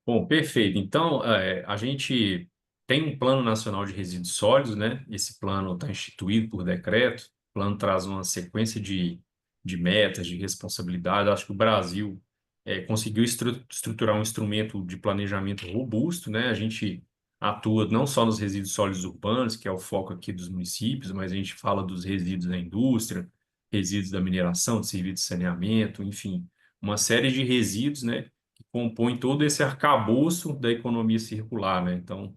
Bom, perfeito. Então, a gente tem um Plano Nacional de Resíduos Sólidos, né? Esse plano está instituído por decreto. O plano traz uma sequência de de metas, de responsabilidade. Eu acho que o Brasil conseguiu estruturar um instrumento de planejamento robusto, né? A gente atua não só nos resíduos sólidos urbanos, que é o foco aqui dos municípios, mas a gente fala dos resíduos da indústria, resíduos da mineração, de serviço de saneamento, enfim, uma série de resíduos, né, que compõem todo esse arcabouço da economia circular, né? Então,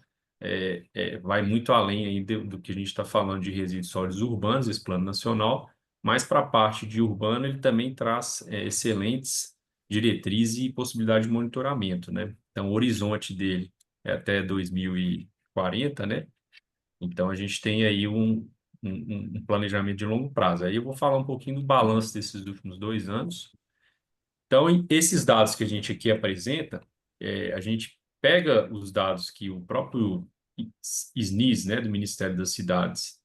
vai muito além aí do que a gente está falando de resíduos sólidos urbanos, esse plano nacional, mas para a parte de urbano ele também traz excelentes diretrizes e possibilidade de monitoramento, né? Então, o horizonte dele é até 2040, né? Então, a gente tem aí um planejamento de longo prazo. Aí eu vou falar um pouquinho do balanço desses últimos 2 anos. Então, esses dados que a gente aqui apresenta, a gente pega os dados que o próprio SNIS, né, do Ministério das Cidades,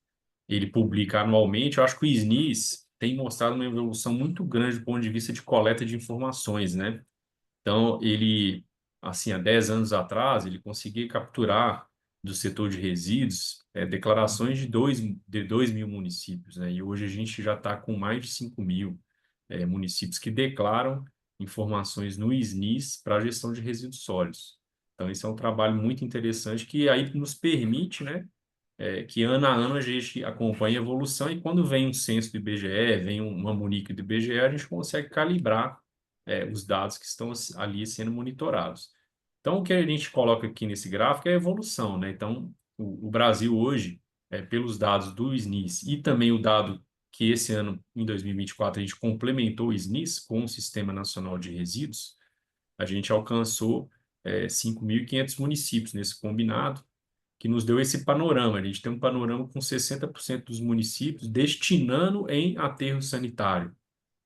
ele publica anualmente. Eu acho que o SNIS tem mostrado uma evolução muito grande do ponto de vista de coleta de informações, né? Então, ele, assim, há 10 anos atrás, ele conseguia capturar do setor de resíduos declarações de 2 mil municípios, né? E hoje a gente já está com mais de 5 mil municípios que declaram informações no SNIS para a gestão de resíduos sólidos. Então, esse é um trabalho muito interessante que aí nos permite, né, que ano a ano a gente acompanha a evolução e quando vem um censo do IBGE, vem uma Munique do IBGE, a gente consegue calibrar os dados que estão ali sendo monitorados. Então, o que a gente coloca aqui nesse gráfico é a evolução, né? Então, o Brasil hoje, pelos dados do SNIS e também o dado que esse ano, em 2024, a gente complementou o SNIS com o Sistema Nacional de Resíduos, a gente alcançou 5.500 municípios nesse combinado, que nos deu esse panorama. A gente tem um panorama com 60% dos municípios destinando em aterro sanitário,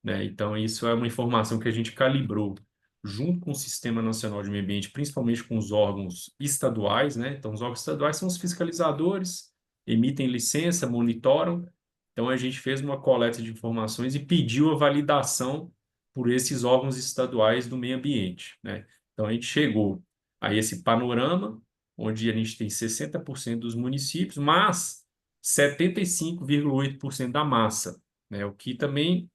né? Então, isso é uma informação que a gente calibrou junto com o Sistema Nacional de Meio Ambiente, principalmente com os órgãos estaduais, né? Então, os órgãos estaduais são os fiscalizadores, emitem licença, monitoram. Então, a gente fez uma coleta de informações e pediu a validação por esses órgãos estaduais do meio ambiente, né? Então, a gente chegou a esse panorama, onde a gente tem 60% dos municípios, mas 75,8% da massa, né? O que também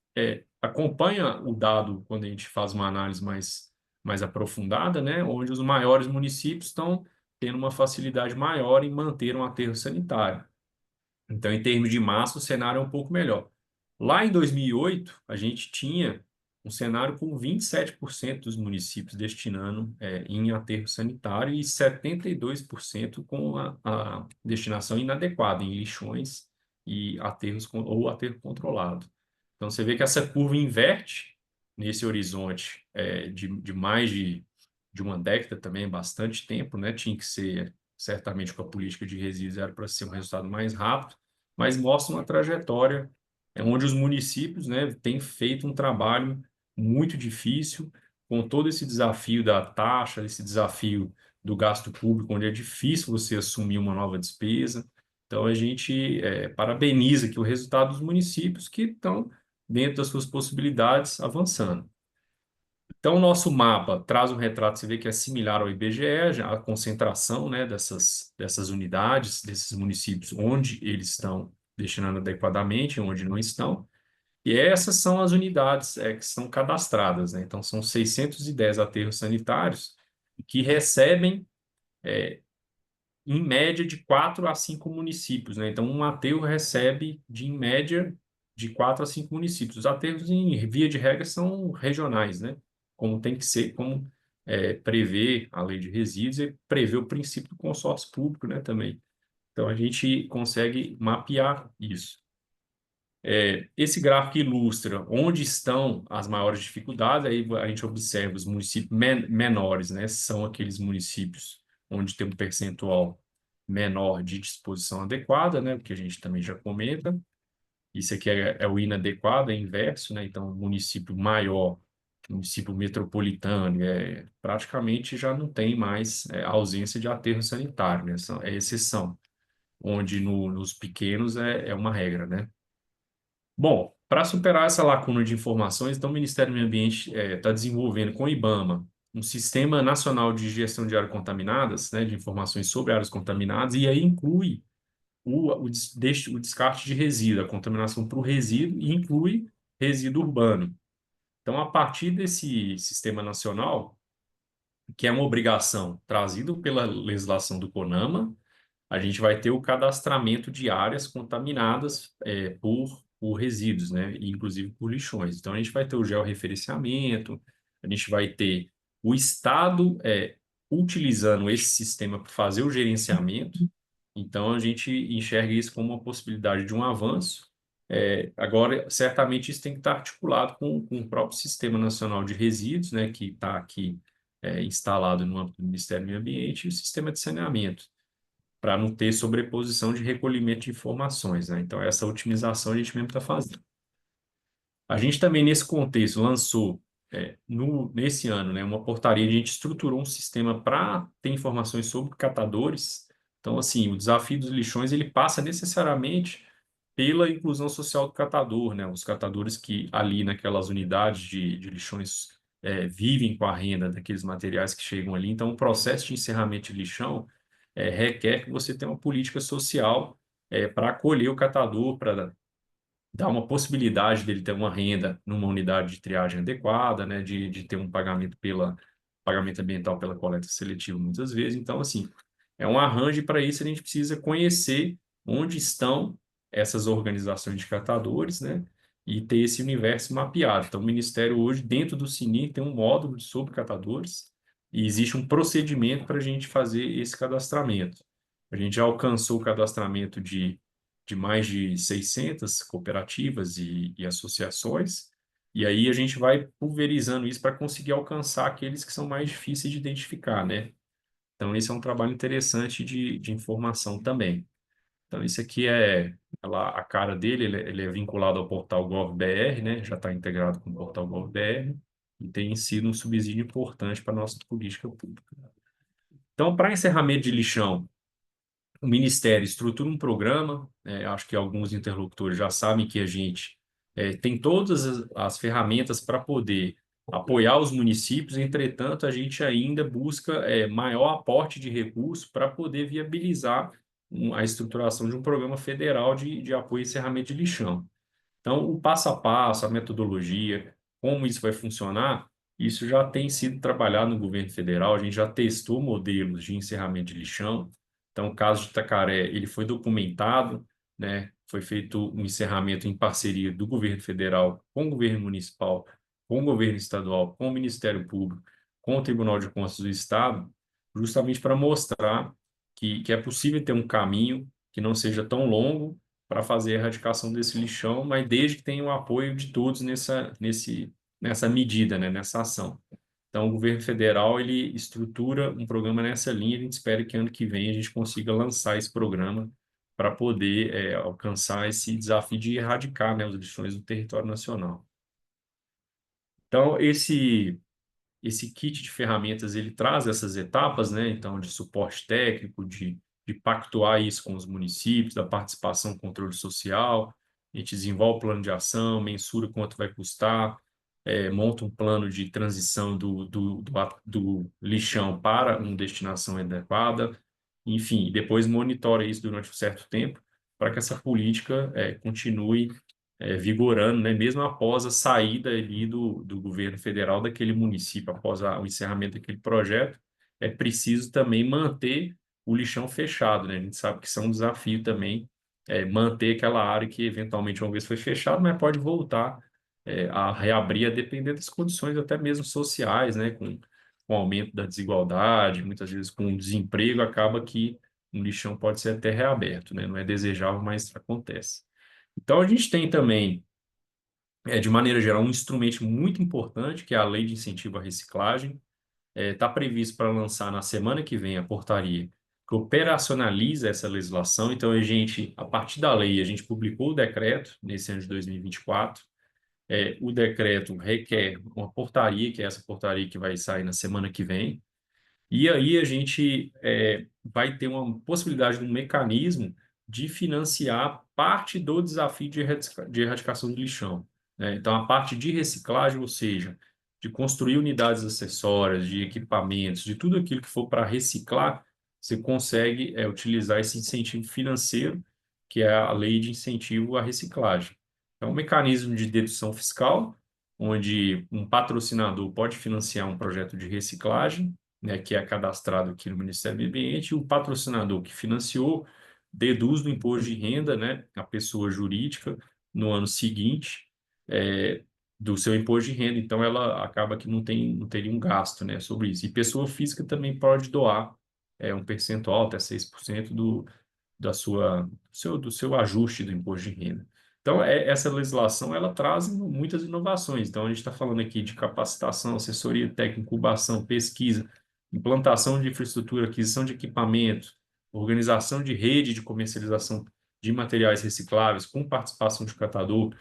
acompanha o dado quando a gente faz uma análise mais aprofundada, né? Onde os maiores municípios estão tendo uma facilidade maior em manter um aterro sanitário. Então, em termos de massa, o cenário é um pouco melhor. Lá em 2008, a gente tinha um cenário com 27% dos municípios destinando em aterro sanitário e 72% com a destinação inadequada, em lixões e aterros ou aterro controlado. Então, você vê que essa curva inverte nesse horizonte de mais de uma década também, bastante tempo, né? Tinha que ser, certamente, com a política de resíduos, era para ser um resultado mais rápido, mas mostra uma trajetória onde os municípios, né, têm feito um trabalho muito difícil, com todo esse desafio da taxa, esse desafio do gasto público, onde é difícil você assumir uma nova despesa. Então, a gente parabeniza aqui o resultado dos municípios que estão dentro das suas possibilidades, avançando. Então, o nosso mapa traz um retrato, você vê que é similar ao IBGE, já a concentração, né, dessas unidades, desses municípios, onde eles estão destinando adequadamente, onde não estão. E essas são as unidades que são cadastradas, né? Então, são 610 aterros sanitários que recebem, em média, de 4 a 5 municípios, né? Então, um aterro recebe, em média, de 4 a 5 municípios. Os aterros, em via de regra, são regionais, né? Como tem que ser, como prevê a lei de resíduos e prevê o princípio do consórcio público, né, também. Então, a gente consegue mapear isso. Esse gráfico ilustra onde estão as maiores dificuldades, aí a gente observa os municípios menores, né? São aqueles municípios onde tem um percentual menor de disposição adequada, né? Que a gente também já comenta. Isso aqui é o inadequado, é inverso, né? Então, município maior, município metropolitano, praticamente já não tem mais ausência de aterro sanitário, né? É exceção, onde nos pequenos é uma regra, né? Bom, para superar essa lacuna de informações, então o Ministério do Meio Ambiente está desenvolvendo com o IBAMA um Sistema Nacional de Gestão de Áreas Contaminadas, né, de informações sobre áreas contaminadas, e aí inclui o descarte de resíduo, a contaminação para o resíduo, e inclui resíduo urbano. Então, a partir desse sistema nacional, que é uma obrigação trazida pela legislação do CONAMA, a gente vai ter o cadastramento de áreas contaminadas por resíduos, né? E, inclusive por lixões. Então, a gente vai ter o georreferenciamento, a gente vai ter o Estado utilizando esse sistema para fazer o gerenciamento. Então, a gente enxerga isso como uma possibilidade de um avanço. Agora, certamente, isso tem que estar articulado com o próprio Sistema Nacional de Resíduos, né? Que está aqui instalado no âmbito do Ministério do Meio Ambiente, e o sistema de saneamento, para não ter sobreposição de recolhimento de informações, né? Então, essa otimização a gente mesmo está fazendo. A gente também, nesse contexto, lançou, nesse ano, né, uma portaria, a gente estruturou um sistema para ter informações sobre catadores. Então, assim, o desafio dos lixões, ele passa necessariamente pela inclusão social do catador, né? Os catadores que ali naquelas unidades de lixões vivem com a renda daqueles materiais que chegam ali. Então, o processo de encerramento de lixão requer que você tenha uma política social para acolher o catador, para dar uma possibilidade dele ter uma renda numa unidade de triagem adequada, né, de ter um pagamento ambiental pela coleta seletiva muitas vezes. Então, assim, é um arranjo, e para isso a gente precisa conhecer onde estão essas organizações de catadores, né, e ter esse universo mapeado. Então, o Ministério hoje, dentro do SINI, tem um módulo sobre catadores, e existe um procedimento para a gente fazer esse cadastramento. A gente já alcançou o cadastramento de mais de 600 cooperativas e associações, e aí a gente vai pulverizando isso para conseguir alcançar aqueles que são mais difíceis de identificar, né? Então, esse é um trabalho interessante de informação também. Então, isso aqui a cara dele, ele é vinculado ao portal GovBR, né? Já está integrado com o portal GovBR, e tem sido um subsídio importante para a nossa política pública. Então, para encerramento de lixão, o Ministério estrutura um programa, acho que alguns interlocutores já sabem que a gente tem todas as ferramentas para poder apoiar os municípios, entretanto, a gente ainda busca maior aporte de recursos para poder viabilizar a estruturação de um programa federal de apoio e encerramento de lixão. Então, o passo a passo, a metodologia, como isso vai funcionar, isso já tem sido trabalhado no governo federal, a gente já testou modelos de encerramento de lixão. Então, o caso de Itacaré, ele foi documentado, né? Foi feito um encerramento em parceria do governo federal com o governo municipal, com o governo estadual, com o Ministério Público, com o Tribunal de Contas do Estado, justamente para mostrar que é possível ter um caminho que não seja tão longo para fazer a erradicação desse lixão, mas desde que tenha o apoio de todos nessa medida, né? Nessa ação. Então, o governo federal, ele estrutura um programa nessa linha. A gente espera que ano que vem a gente consiga lançar esse programa para poder alcançar esse desafio de erradicar, né, os lixões do território nacional. Então, esse kit de ferramentas, ele traz essas etapas, né? Então, de suporte técnico, de pactuar isso com os municípios, da participação, controle social. A gente desenvolve plano de ação, mensura quanto vai custar, monta um plano de transição do lixão para uma destinação adequada, enfim, depois monitora isso durante um certo tempo para que essa política continue vigorando, né, mesmo após a saída ali do governo federal daquele município, após o encerramento daquele projeto, é preciso também manter o lixão fechado, né? A gente sabe que isso é um desafio também, manter aquela área que eventualmente uma vez foi fechada, mas pode voltar a reabrir a depender das condições até mesmo sociais, né? Com o aumento da desigualdade, muitas vezes com o desemprego, acaba que um lixão pode ser até reaberto, né? Não é desejável, mas acontece. Então, a gente tem também, de maneira geral, um instrumento muito importante, que é a Lei de Incentivo à Reciclagem. Está previsto para lançar na semana que vem a portaria que operacionaliza essa legislação. Então, a partir da lei, a gente publicou o decreto nesse ano de 2024. O decreto requer uma portaria, que é essa portaria que vai sair na semana que vem. E aí a gente vai ter uma possibilidade de um mecanismo de financiar parte do desafio de erradicação do lixão, né? Então, a parte de reciclagem, ou seja, de construir unidades acessórias, de equipamentos, de tudo aquilo que for para reciclar, você consegue utilizar esse incentivo financeiro, que é a lei de incentivo à reciclagem. É um mecanismo de dedução fiscal, onde um patrocinador pode financiar um projeto de reciclagem, né, que é cadastrado aqui no Ministério do Meio Ambiente, e o patrocinador que financiou deduz do imposto de renda, né, a pessoa jurídica, no ano seguinte, do seu imposto de renda. Então, ela acaba que não teria um gasto, né, sobre isso. E pessoa física também pode doar um percentual, até 6% do seu ajuste do imposto de renda. Então, essa legislação ela traz muitas inovações. Então, a gente está falando aqui de capacitação, assessoria técnica, incubação, pesquisa, implantação de infraestrutura, aquisição de equipamento, organização de rede de comercialização de materiais recicláveis com participação de catador.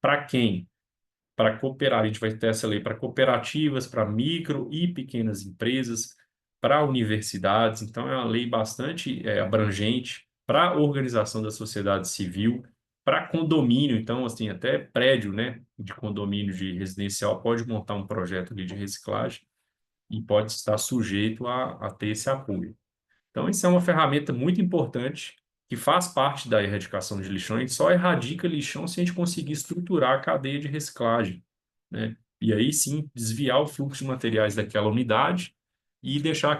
Para quem? Para cooperar. A gente vai ter essa lei para cooperativas, para micro e pequenas empresas, para universidades. Então, é uma lei bastante abrangente para a organização da sociedade civil, para condomínio. Então, assim, até prédio, né, de condomínio de residencial pode montar um projeto ali de reciclagem e pode estar sujeito a ter esse apoio. Então, isso é uma ferramenta muito importante que faz parte da erradicação de lixão. A gente só erradica lixão se a gente conseguir estruturar a cadeia de reciclagem, né? E aí sim desviar o fluxo de materiais daquela unidade e deixar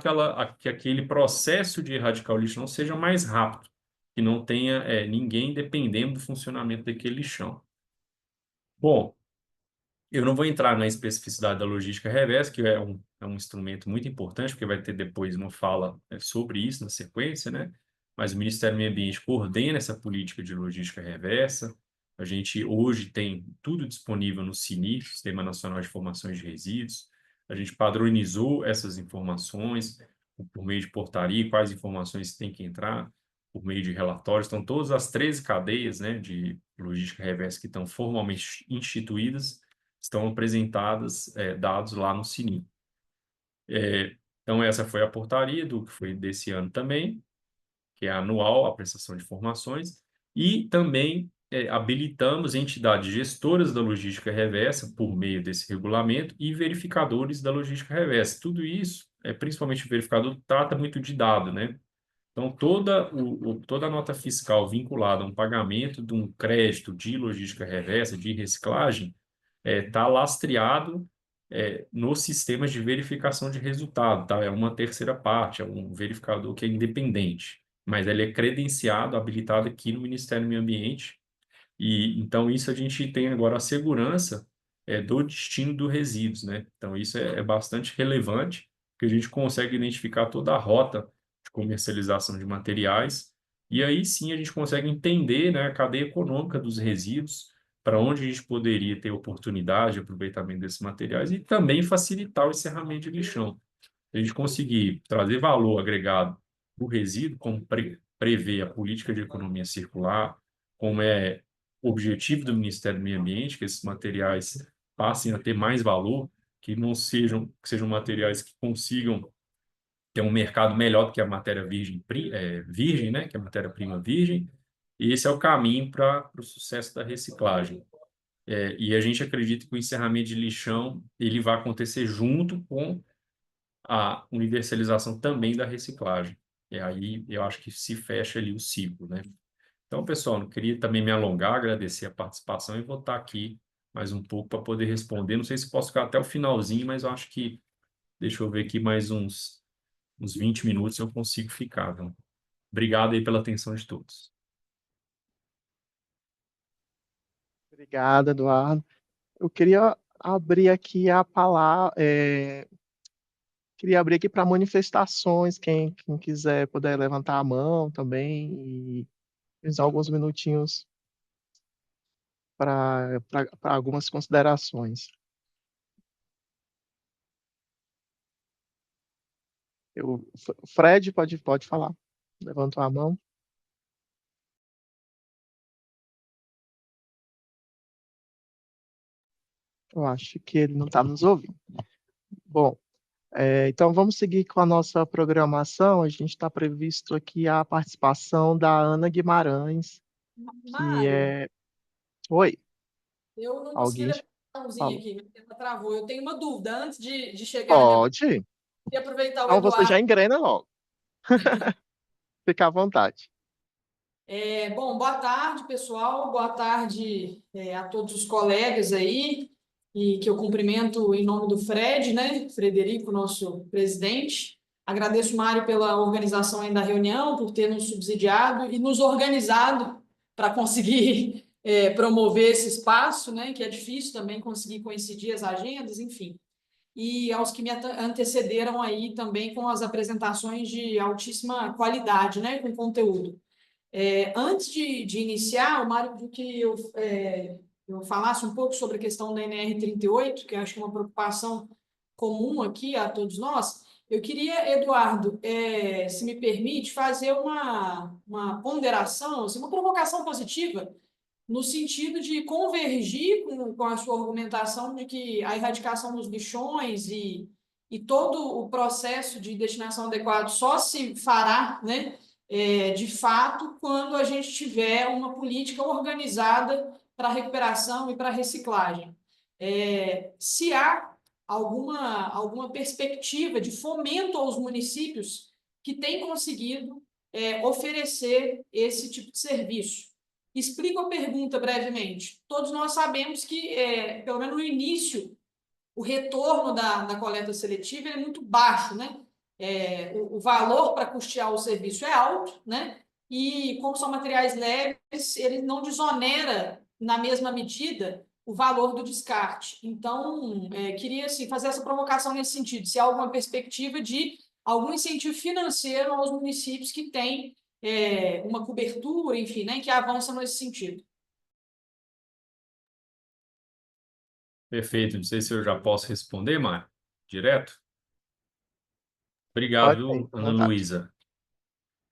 que aquele processo de erradicar o lixão seja mais rápido, que não tenha ninguém dependendo do funcionamento daquele lixão. Bom, eu não vou entrar na especificidade da logística reversa, que é um instrumento muito importante, porque vai ter depois uma fala sobre isso na sequência, né? Mas o Ministério do Meio Ambiente coordena essa política de logística reversa. A gente hoje tem tudo disponível no SINI, Sistema Nacional de Informações de Resíduos. A gente padronizou essas informações por meio de portaria, quais informações têm que entrar, por meio de relatórios. Então, todas as 13 cadeias, né, de logística reversa que estão formalmente instituídas, estão apresentadas dados lá no SINI. Então, essa foi a portaria que foi desse ano também, que é anual, a prestação de informações, e também habilitamos entidades gestoras da logística reversa por meio desse regulamento e verificadores da logística reversa. Tudo isso, principalmente o verificador, trata muito de dado, né? Então, toda a nota fiscal vinculada a um pagamento de um crédito de logística reversa, de reciclagem, está lastreado nos sistemas de verificação de resultado, tá? É uma terceira parte, é um verificador que é independente, mas ele é credenciado, habilitado aqui no Ministério do Meio Ambiente, e então isso a gente tem agora a segurança do destino dos resíduos, né? Então isso é bastante relevante, porque a gente consegue identificar toda a rota de comercialização de materiais, e aí sim a gente consegue entender, né, a cadeia econômica dos resíduos, para onde a gente poderia ter oportunidade de aproveitamento desses materiais e também facilitar o encerramento de lixão. A gente conseguir trazer valor agregado para o resíduo, como prevê a política de economia circular, como é o objetivo do Ministério do Meio Ambiente, que esses materiais passem a ter mais valor, que sejam materiais que consigam ter um mercado melhor do que a matéria virgem, né, que é a matéria-prima virgem, e esse é o caminho para o sucesso da reciclagem. E a gente acredita que o encerramento de lixão ele vai acontecer junto com a universalização também da reciclagem. E aí eu acho que se fecha ali o ciclo, né? Então, pessoal, não queria também me alongar, agradecer a participação e vou estar aqui mais um pouco para poder responder. Não sei se posso ficar até o finalzinho, mas eu acho que, deixa eu ver aqui, mais uns 20 minutos eu consigo ficar. Então, obrigado aí pela atenção de todos.
Obrigado, Eduardo. Eu queria abrir aqui a palavra, queria abrir aqui para manifestações, quem quiser poder levantar a mão também e usar alguns minutinhos para algumas considerações. Fred, pode falar. Levantou a mão. Eu acho que ele não está nos ouvindo. Bom, então vamos seguir com a nossa programação. A gente está previsto aqui a participação da Ana Guimarães, que
Mário,
é... Oi,
eu não consegui
alguém
levantar a mãozinha
falou.
aqui, minha tela travou. Eu tenho uma dúvida antes de chegar na minha vez.
Pode.
Queria aproveitar o
Então você
Eduardo.
já engrena logo. Fica à vontade.
Bom, boa tarde, pessoal. Boa tarde, a todos os colegas aí, e que eu cumprimento em nome do Fred, né? Frederico, nosso presidente. Agradeço, Mário, pela organização aí da reunião, por ter nos subsidiado e nos organizado para conseguir promover esse espaço, né? Que é difícil também conseguir coincidir as agendas, enfim. E aos que me antecederam aí também com as apresentações de altíssima qualidade, né? Com conteúdo. Antes de iniciar, o Mário pediu que eu falasse um pouco sobre a questão da NR38, que eu acho que é uma preocupação comum aqui a todos nós. Eu queria, Eduardo, se me permite, fazer uma ponderação, assim, uma provocação positiva, no sentido de convergir com a sua argumentação de que a erradicação dos bichões e todo o processo de destinação adequado só se fará, né? De fato, quando a gente tiver uma política organizada para recuperação e para reciclagem. Se há alguma perspectiva de fomento aos municípios que têm conseguido oferecer esse tipo de serviço. Explico a pergunta brevemente. Todos nós sabemos que, pelo menos no início, o retorno da coleta seletiva é muito baixo, né? O valor para custear o serviço é alto, né? E como são materiais leves, ele não desonera na mesma medida o valor do descarte. Então, queria assim, fazer essa provocação nesse sentido, se há alguma perspectiva de algum incentivo financeiro aos municípios que têm uma cobertura, enfim, né, que avança nesse sentido.
Perfeito. Não sei se eu já posso responder, Mário, direto. Obrigado,
Pode ir,
viu,
com
Ana
vontade.
Luísa.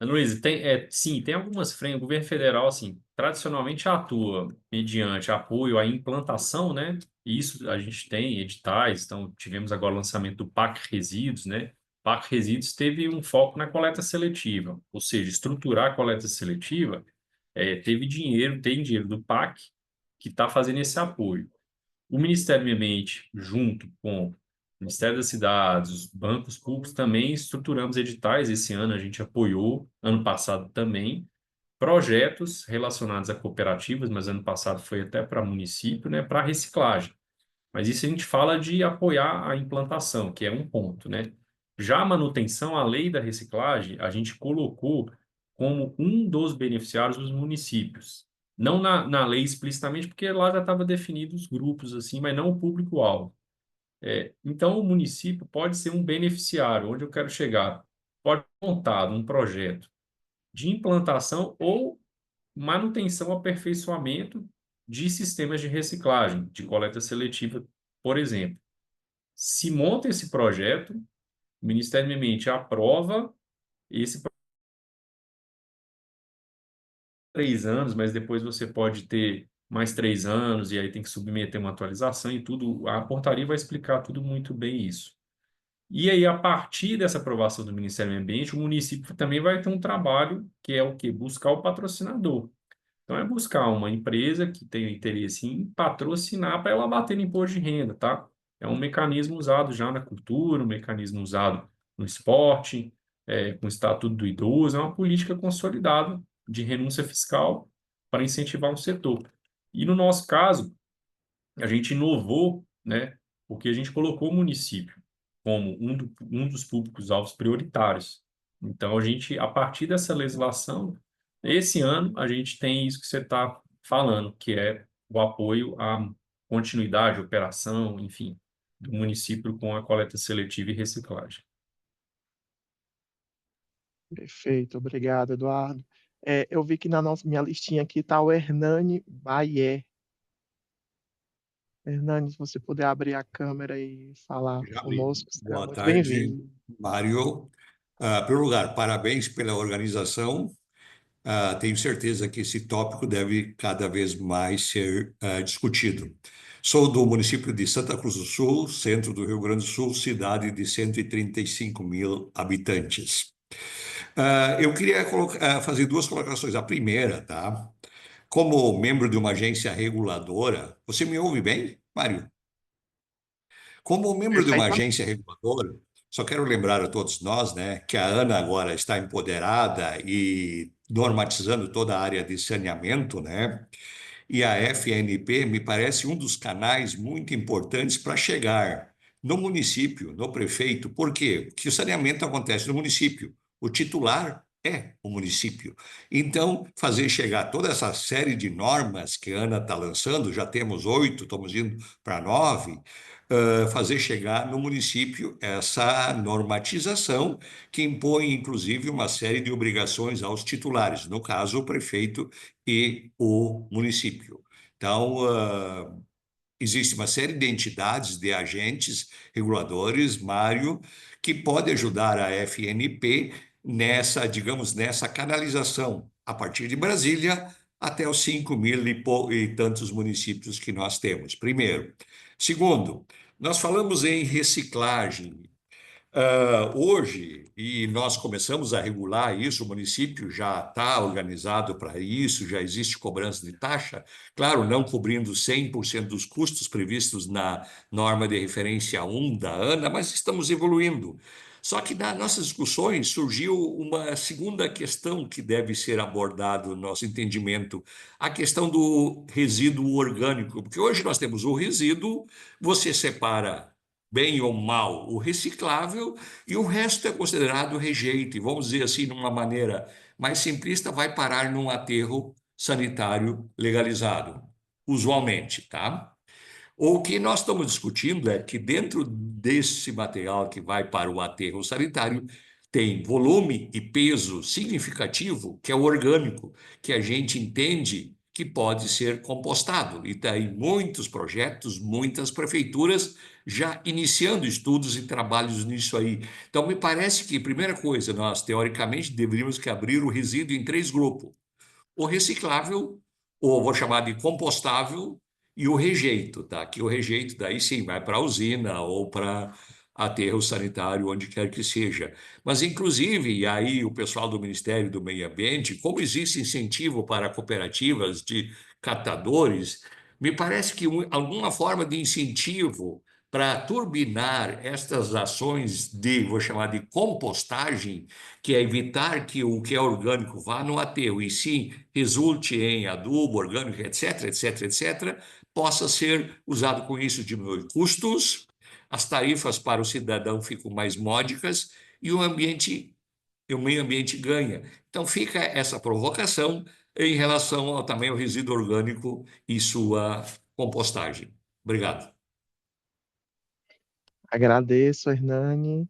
Ana Luísa, sim, tem algumas frentes. O governo federal, assim, tradicionalmente atua mediante apoio à implantação, né? E isso a gente tem editais. Então, tivemos agora o lançamento do PAC Resíduos, né? O PAC Resíduos teve um foco na coleta seletiva, ou seja, estruturar a coleta seletiva, tem dinheiro do PAC que está fazendo esse apoio. O Ministério do Meio Ambiente, junto com o Ministério das Cidades, os bancos públicos, também estruturamos editais. Esse ano a gente apoiou, ano passado também, projetos relacionados a cooperativas, mas ano passado foi até para município, né, para reciclagem. Mas isso a gente fala de apoiar a implantação, que é um ponto, né? Já a manutenção, a lei da reciclagem, a gente colocou como um dos beneficiários os municípios. Não na lei explicitamente, porque lá já estava definido os grupos, assim, mas não o público-alvo. Então, o município pode ser um beneficiário, onde eu quero chegar. Pode montar um projeto de implantação ou manutenção, aperfeiçoamento de sistemas de reciclagem, de coleta seletiva, por exemplo. Se monta esse projeto, o Ministério do Meio Ambiente aprova esse 3 anos, mas depois você pode ter mais 3 anos e aí tem que submeter uma atualização e tudo. A portaria vai explicar tudo muito bem isso. E aí, a partir dessa aprovação do Ministério do Meio Ambiente, o município também vai ter um trabalho que é o quê? Buscar o patrocinador. Então, é buscar uma empresa que tem interesse em patrocinar para ela bater no imposto de renda, tá? É um mecanismo usado já na cultura, um mecanismo usado no esporte, com o Estatuto do Idoso, é uma política consolidada de renúncia fiscal para incentivar um setor. E no nosso caso, a gente inovou, né? Porque a gente colocou o município como um dos públicos-alvos prioritários. Então, a partir dessa legislação, esse ano, a gente tem isso que você está falando, que é o apoio à continuidade, operação, enfim, do município com a coleta seletiva e reciclagem.
Perfeito, obrigado, Eduardo. Eu vi que na minha listinha aqui está o Hernani Bayer. Hernani, se você puder abrir a câmera e falar conosco, será
Boa
muito
tarde,
bem-vindo.
Mário. Em primeiro lugar, parabéns pela organização. Tenho certeza que esse tópico deve cada vez mais ser discutido. Sou do município de Santa Cruz do Sul, centro do Rio Grande do Sul, cidade de 135 mil habitantes. Eu queria fazer duas colocações. A primeira, tá? Como membro de uma agência reguladora, você me ouve bem, Mário? Como membro de uma
Perfeitamente.
agência reguladora, só quero lembrar a todos nós, né, que a Ana agora está empoderada e normatizando toda a área de saneamento, né? E a FNP me parece um dos canais muito importantes para chegar no município, no prefeito. Por quê? Porque o saneamento acontece no município. O titular é o município. Então, fazer chegar toda essa série de normas que a Ana está lançando, já temos 8, estamos indo para 9, fazer chegar no município essa normatização que impõe, inclusive, uma série de obrigações aos titulares, no caso, o prefeito e o município. Então, existe uma série de entidades, de agentes reguladores, Mário, que pode ajudar a FNP nessa, digamos, nessa canalização, a partir de Brasília até os 5.000 e tantos municípios que nós temos, primeiro. Segundo, nós falamos em reciclagem. Hoje, e nós começamos a regular isso, o município já está organizado para isso, já existe cobrança de taxa, claro, não cobrindo 100% dos custos previstos na norma de referência 1 da ANA, mas estamos evoluindo. Só que nas nossas discussões surgiu uma segunda questão que deve ser abordada no nosso entendimento, a questão do resíduo orgânico, porque hoje nós temos o resíduo, você separa bem ou mal o reciclável, e o resto é considerado rejeito. E vamos dizer assim, de uma maneira mais simplista, vai parar num aterro sanitário legalizado, usualmente, tá? O que nós estamos discutindo é que dentro desse material que vai para o aterro sanitário, tem volume e peso significativo, que é o orgânico, que a gente entende que pode ser compostado. E tem muitos projetos, muitas prefeituras já iniciando estudos e trabalhos nisso aí. Então, me parece que, primeira coisa, nós, teoricamente, deveríamos que abrir o resíduo em 3 grupos. O reciclável, ou vou chamar de compostável, e o rejeito, tá? Que o rejeito, daí sim, vai para a usina ou para aterro sanitário, onde quer que seja. Mas, inclusive, e aí o pessoal do Ministério do Meio Ambiente, como existe incentivo para cooperativas de catadores, me parece que alguma forma de incentivo para turbinar estas ações de, vou chamar de compostagem, que é evitar que o que é orgânico vá no aterro e sim resulte em adubo orgânico, etc., etc., etc., possa ser usado com isso, diminui custos, as tarifas para o cidadão ficam mais módicas e o meio ambiente ganha. Então fica essa provocação em relação ao também ao resíduo orgânico e sua compostagem. Obrigado.
Agradeço, Hernani.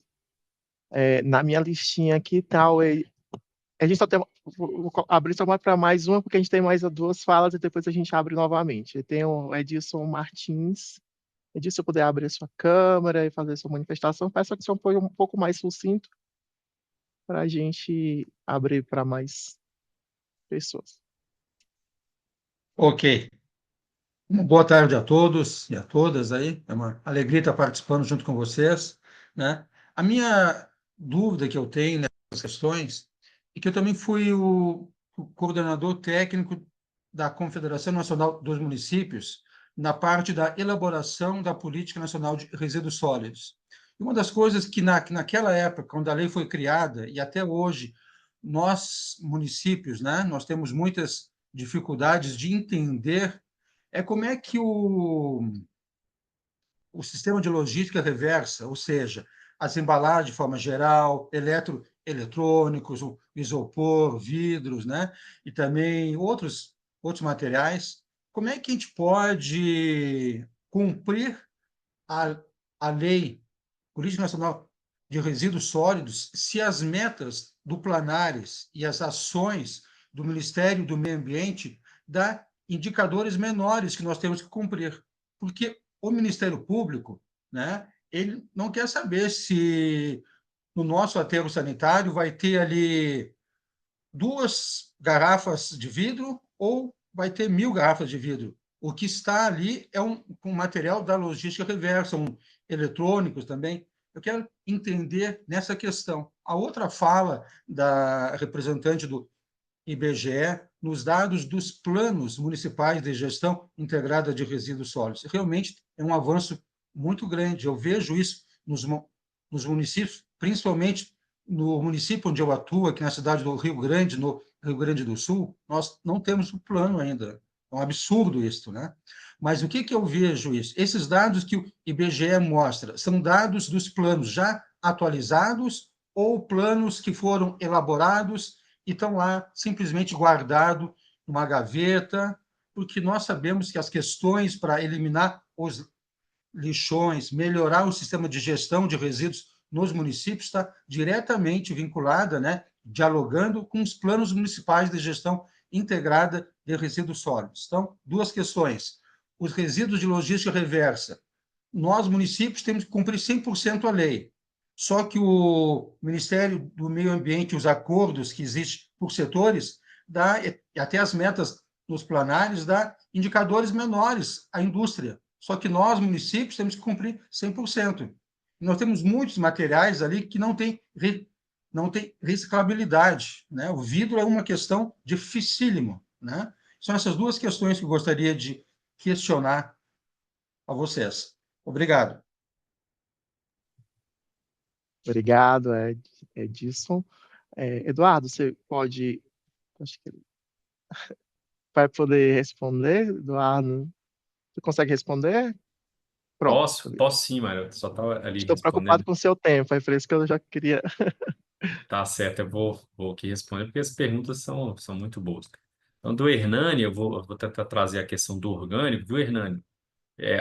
Na minha listinha aqui tal, a gente só tem. Vou abrir só para mais uma, porque a gente tem mais 2 falas e depois a gente abre novamente. Tem o Edson Martins. Edson, se eu puder abrir sua câmera e fazer sua manifestação, peço que você foi um pouco mais sucinto para a gente abrir para mais pessoas.
Ok. Boa tarde a todos e a todas aí. É uma alegria estar participando junto com vocês, né? A minha dúvida que eu tenho nessas questões é que eu também fui o coordenador técnico da Confederação Nacional dos Municípios na parte da elaboração da Política Nacional de Resíduos Sólidos. E uma das coisas que naquela época, quando a lei foi criada, e até hoje, nós, municípios, né, nós temos muitas dificuldades de entender como é que o sistema de logística reversa, ou seja, as embalagens de forma geral, eletrônicos, o isopor, vidros, né? E também outros materiais, como é que a gente pode cumprir a lei Política Nacional de Resíduos Sólidos se as metas do Planares e as ações do Ministério do Meio Ambiente dá indicadores menores que nós temos que cumprir? Porque o Ministério Público, né, ele não quer saber se no nosso aterro sanitário vai ter ali 2 garrafas de vidro ou vai ter 1.000 garrafas de vidro. O que está ali é um material da logística reversa, eletrônicos também. Eu quero entender nessa questão. A outra fala da representante do IBGE nos dados dos planos municipais de gestão integrada de resíduos sólidos. Realmente é um avanço muito grande. Eu vejo isso nos municípios, principalmente no município onde eu atuo, aqui na cidade do Rio Grande, no Rio Grande do Sul, nós não temos o plano ainda. É um absurdo isso, né? Mas o que eu vejo isso? Esses dados que o IBGE mostra são dados dos planos já atualizados ou planos que foram elaborados e estão lá simplesmente guardados numa gaveta, porque nós sabemos que as questões para eliminar os lixões, melhorar o sistema de gestão de resíduos nos municípios está diretamente vinculada, né, dialogando com os planos municipais de gestão integrada de resíduos sólidos. Então, duas questões. Os resíduos de logística reversa. Nós, municípios, temos que cumprir 100% a lei. Só que o Ministério do Meio Ambiente, os acordos que existem por setores, dá, e até as metas nos planários, dá indicadores menores à indústria. Só que nós, municípios, temos que cumprir 100%. Nós temos muitos materiais ali que não têm reciclabilidade, né? O vidro é uma questão dificílima, né? São essas duas questões que eu gostaria de questionar a vocês. Obrigado.
Obrigado, Edson. Eduardo, você pode... Acho que vai poder responder, Eduardo? Você consegue responder? Pronto.
Posso sim, Mário. Eu só estava ali
Estou preocupado
respondendo.
com o seu tempo, é por isso que eu já queria...
Tá certo, eu vou aqui responder, porque as perguntas são muito boas. Então, do Hernani, eu vou tentar trazer a questão do orgânico. Do Hernani,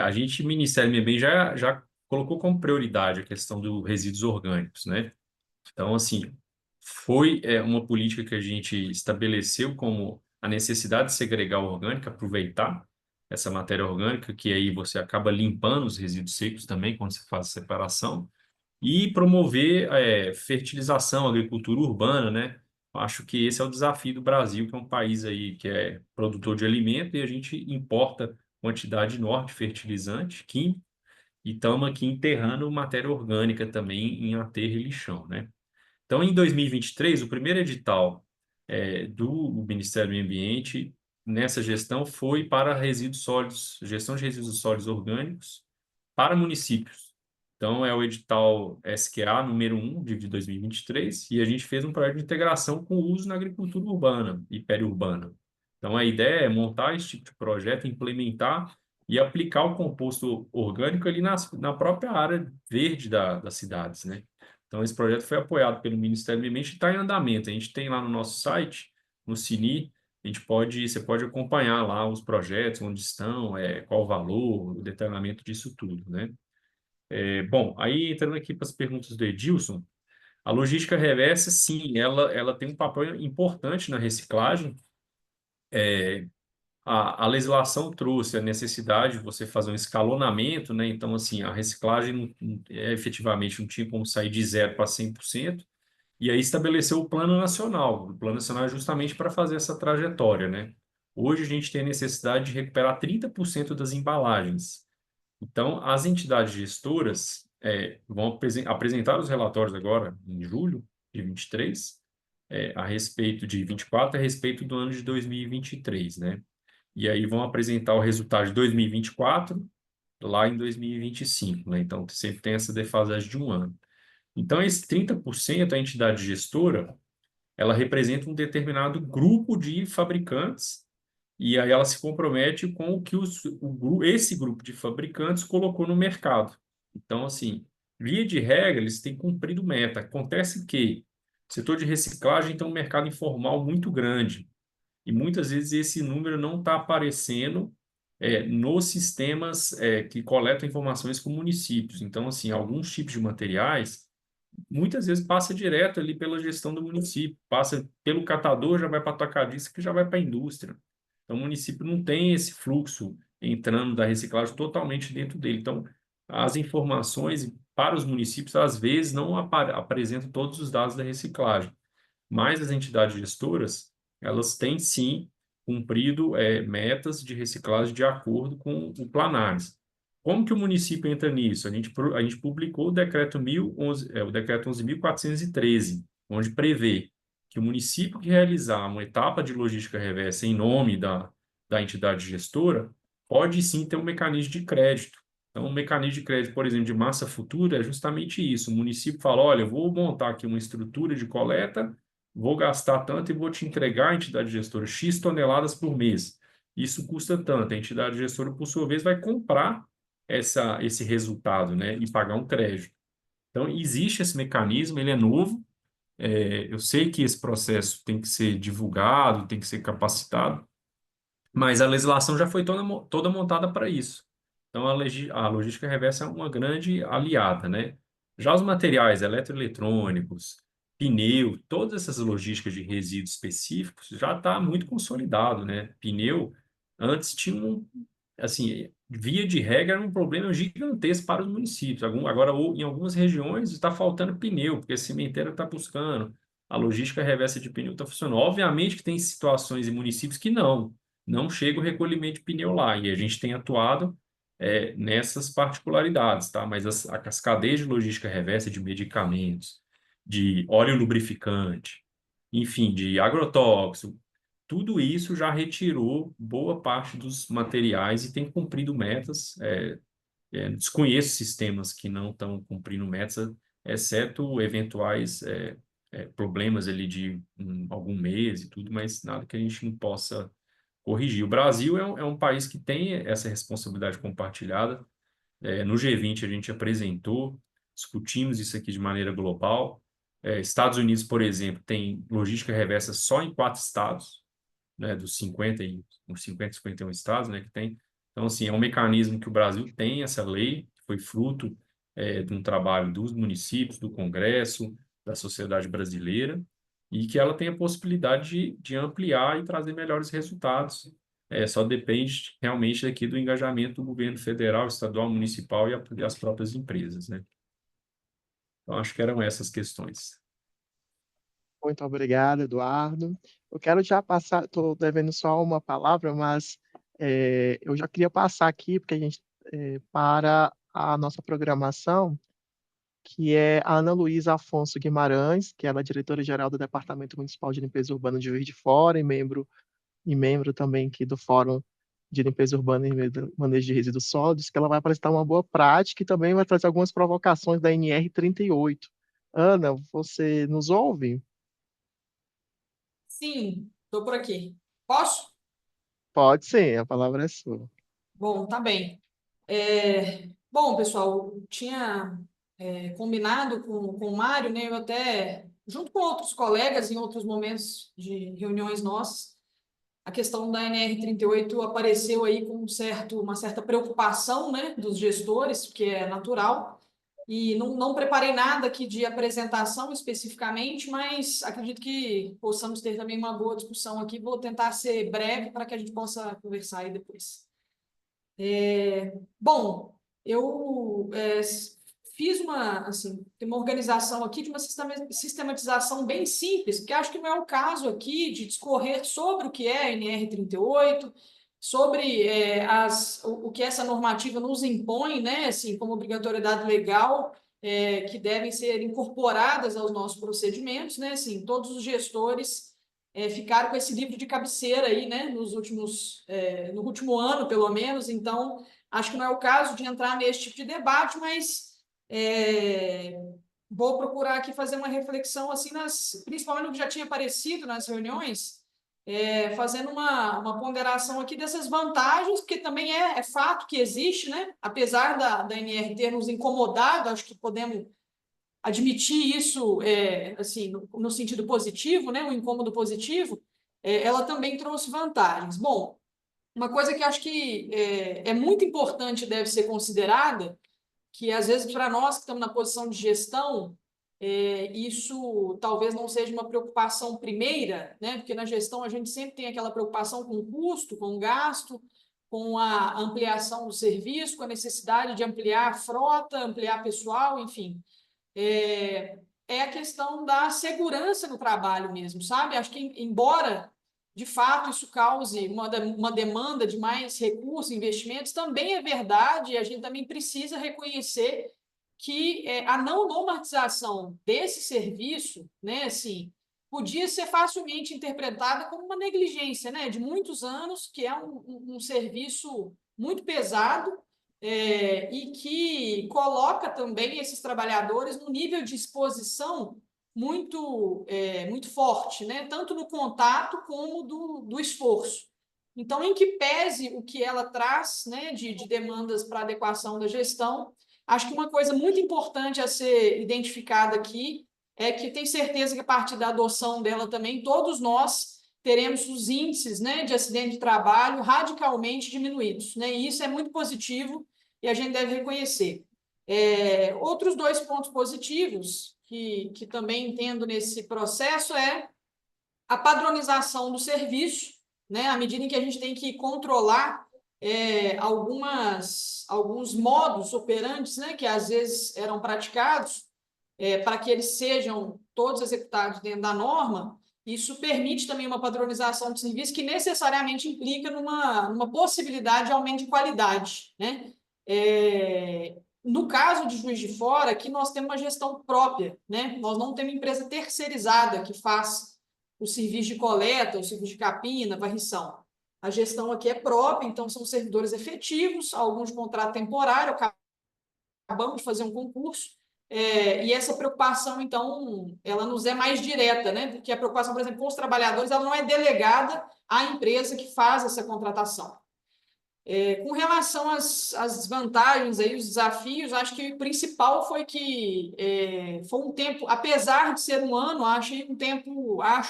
a gente, Ministério do Meio Ambiente, já colocou como prioridade a questão dos resíduos orgânicos, né? Então, assim, foi uma política que a gente estabeleceu como a necessidade de segregar o orgânico, aproveitar essa matéria orgânica, que aí você acaba limpando os resíduos secos também, quando você faz a separação, e promover fertilização, agricultura urbana, né? Acho que esse é o desafio do Brasil, que é um país aí que é produtor de alimento e a gente importa quantidade enorme de fertilizante químico e estamos aqui enterrando matéria orgânica também em aterro e lixão, né? Então, em 2023, o primeiro edital do Ministério do Meio Ambiente nessa gestão foi para resíduos sólidos, gestão de resíduos sólidos orgânicos para municípios. Então, é o edital SQA número 1 de 2023, e a gente fez um projeto de integração com o uso na agricultura urbana e periurbana. Então, a ideia é montar esse tipo de projeto, implementar e aplicar o composto orgânico ali na própria área verde das cidades, né? Então, esse projeto foi apoiado pelo Ministério do Meio Ambiente e está em andamento. A gente tem lá no nosso site, no Cini, você pode acompanhar lá os projetos, onde estão, qual o valor, o detalhamento disso tudo, né? Bom, aí entrando aqui para as perguntas do Edilson, a logística reversa, sim, ela tem um papel importante na reciclagem. A legislação trouxe a necessidade de você fazer um escalonamento, né? Então, assim, a reciclagem efetivamente não tinha como sair de 0 para 100%, e aí estabeleceu o Plano Nacional. O Plano Nacional é justamente para fazer essa trajetória, né? Hoje a gente tem a necessidade de recuperar 30% das embalagens. Então, as entidades gestoras vão apresentar os relatórios agora, em julho de 23, a respeito de 24, a respeito do ano de 2023, né? E aí vão apresentar o resultado de 2024 lá em 2025, né? Então, sempre tem essa defasagem de um ano. Então, esse 30%, a entidade gestora, ela representa um determinado grupo de fabricantes e aí ela se compromete com o que esse grupo de fabricantes colocou no mercado. Então, assim, via de regra, eles têm cumprido meta. Acontece que o setor de reciclagem tem um mercado informal muito grande e muitas vezes esse número não está aparecendo nos sistemas que coletam informações com municípios. Então, assim, alguns tipos de materiais muitas vezes passa direto ali pela gestão do município, passa pelo catador, já vai para a atacadista, que já vai para a indústria. Então, o município não tem esse fluxo entrando da reciclagem totalmente dentro dele. Então, as informações para os municípios, às vezes, não apresentam todos os dados da reciclagem. Mas as entidades gestoras, elas têm, sim, cumprido metas de reciclagem de acordo com o Planares. Como que o município entra nisso? A gente publicou o decreto 11.413, onde prevê que o município que realizar uma etapa de logística reversa em nome da entidade gestora, pode sim ter um mecanismo de crédito. Então, o mecanismo de crédito, por exemplo, de massa futura é justamente isso. O município fala, olha, eu vou montar aqui uma estrutura de coleta vou gastar tanto e vou te entregar, a entidade gestora, X toneladas por mês. Isso custa tanto. A entidade gestora, por sua vez, vai comprar esse resultado, né, e pagar um crédito. Então, existe esse mecanismo, ele é novo. Eu sei que esse processo tem que ser divulgado, tem que ser capacitado, mas a legislação já foi toda montada para isso. Então, a logística reversa é uma grande aliada, né? Já os materiais eletroeletrônicos, pneu, todas essas logísticas de resíduos específicos já está muito consolidado, né? Pneu, antes tinha assim, via de regra, era um problema gigantesco para os municípios. Agora, em algumas regiões, está faltando pneu, porque a cimenteira está buscando, a logística reversa de pneu está funcionando. Obviamente que tem situações em municípios que não chega o recolhimento de pneu lá, e a gente tem atuado nessas particularidades, tá? Mas as cadeias de logística reversa de medicamentos, de óleo lubrificante, enfim, de agrotóxico, tudo isso já retirou boa parte dos materiais e tem cumprido metas. Desconheço sistemas que não estão cumprindo metas, exceto eventuais problemas ali de algum mês e tudo, mas nada que a gente não possa corrigir. O Brasil é um país que tem essa responsabilidade compartilhada. No G20 a gente apresentou, discutimos isso aqui de maneira global. Estados Unidos, por exemplo, tem logística reversa só em 4 estados, né, dos 51 estados, né, que tem. Então, assim, é um mecanismo que o Brasil tem, essa lei, que foi fruto de um trabalho dos municípios, do Congresso, da sociedade brasileira, e que ela tem a possibilidade de ampliar e trazer melhores resultados. Só depende realmente daqui do engajamento do governo federal, estadual, municipal e as próprias empresas, né? Então, acho que eram essas questões.
Muito obrigado, Eduardo. Eu quero já passar, estou devendo só uma palavra, mas eu já queria passar aqui, porque a gente, para a nossa programação, que é a Ana Luísa Afonso Guimarães, que ela é diretora-geral do Departamento Municipal de Limpeza Urbana de Juiz de Fora e membro também aqui do Fórum de Limpeza Urbana e Manejo de Resíduos Sólidos, que ela vai apresentar uma boa prática e também vai trazer algumas provocações da NR 38. Ana, você nos ouve?
Sim, estou por aqui. Posso?
Pode sim, a palavra é sua.
Bom, tá bem. Bom, pessoal, eu tinha combinado com o Mário, né? Eu até, junto com outros colegas, em outros momentos de reuniões nossas, a questão da NR 38 apareceu aí com uma certa preocupação, né, dos gestores, que é natural, e não preparei nada aqui de apresentação especificamente, mas acredito que possamos ter também uma boa discussão aqui. Vou tentar ser breve para que a gente possa conversar aí depois. Bom, eu fiz tem uma organização aqui de uma sistematização bem simples, porque acho que não é o caso aqui de discorrer sobre o que é a NR 38, sobre o que essa normativa nos impõe, né, assim, como obrigatoriedade legal, que devem ser incorporadas aos nossos procedimentos, né, assim, todos os gestores ficaram com esse livro de cabeceira aí, né, no último ano, pelo menos. Então, acho que não é o caso de entrar nesse tipo de debate, mas vou procurar aqui fazer uma reflexão, assim, principalmente no que já tinha aparecido nas reuniões, fazendo uma ponderação aqui dessas vantagens, porque também é fato que existe, né, apesar da NR ter nos incomodado, acho que podemos admitir isso assim, no sentido positivo, né, um incômodo positivo, ela também trouxe vantagens. Bom, uma coisa que acho que é muito importante e deve ser considerada, que às vezes para nós que estamos na posição de gestão, isso talvez não seja uma preocupação primeira, né, porque na gestão a gente sempre tem aquela preocupação com o custo, com o gasto, com a ampliação do serviço, com a necessidade de ampliar a frota, ampliar pessoal, enfim. É a questão da segurança no trabalho mesmo, sabe? Acho que, embora, de fato, isso cause uma demanda de mais recursos, investimentos, também é verdade, e a gente também precisa reconhecer que a não normatização desse serviço, né, assim, podia ser facilmente interpretada como uma negligência, né, de muitos anos, que é um serviço muito pesado, e que coloca também esses trabalhadores num nível de exposição muito forte, né? Tanto no contato como do esforço. Então, em que pese o que ela traz, né, de demandas para adequação da gestão, acho que uma coisa muito importante a ser identificada aqui é que tenho certeza que a partir da adoção dela também, todos nós teremos os índices, né, de acidente de trabalho radicalmente diminuídos, né? E isso é muito positivo e a gente deve reconhecer. Outros 2 pontos positivos que também entendo nesse processo é a padronização do serviço, né? À medida em que a gente tem que controlar alguns modos operantes, né, que às vezes eram praticados, para que eles sejam todos executados dentro da norma, isso permite também uma padronização de serviço que necessariamente implica numa possibilidade de aumento de qualidade, né? No caso de Juiz de Fora, aqui nós temos uma gestão própria, né? Nós não temos empresa terceirizada que faz o serviço de coleta, o serviço de capina, varrição. A gestão aqui é própria, então são servidores efetivos, alguns de contrato temporário, acabamos de fazer um concurso, e essa preocupação, então, ela nos é mais direta, né? Porque a preocupação, por exemplo, com os trabalhadores, ela não é delegada à empresa que faz essa contratação. Com relação às vantagens, aí, os desafios, acho que o principal foi que foi um tempo, apesar de ser um ano, acho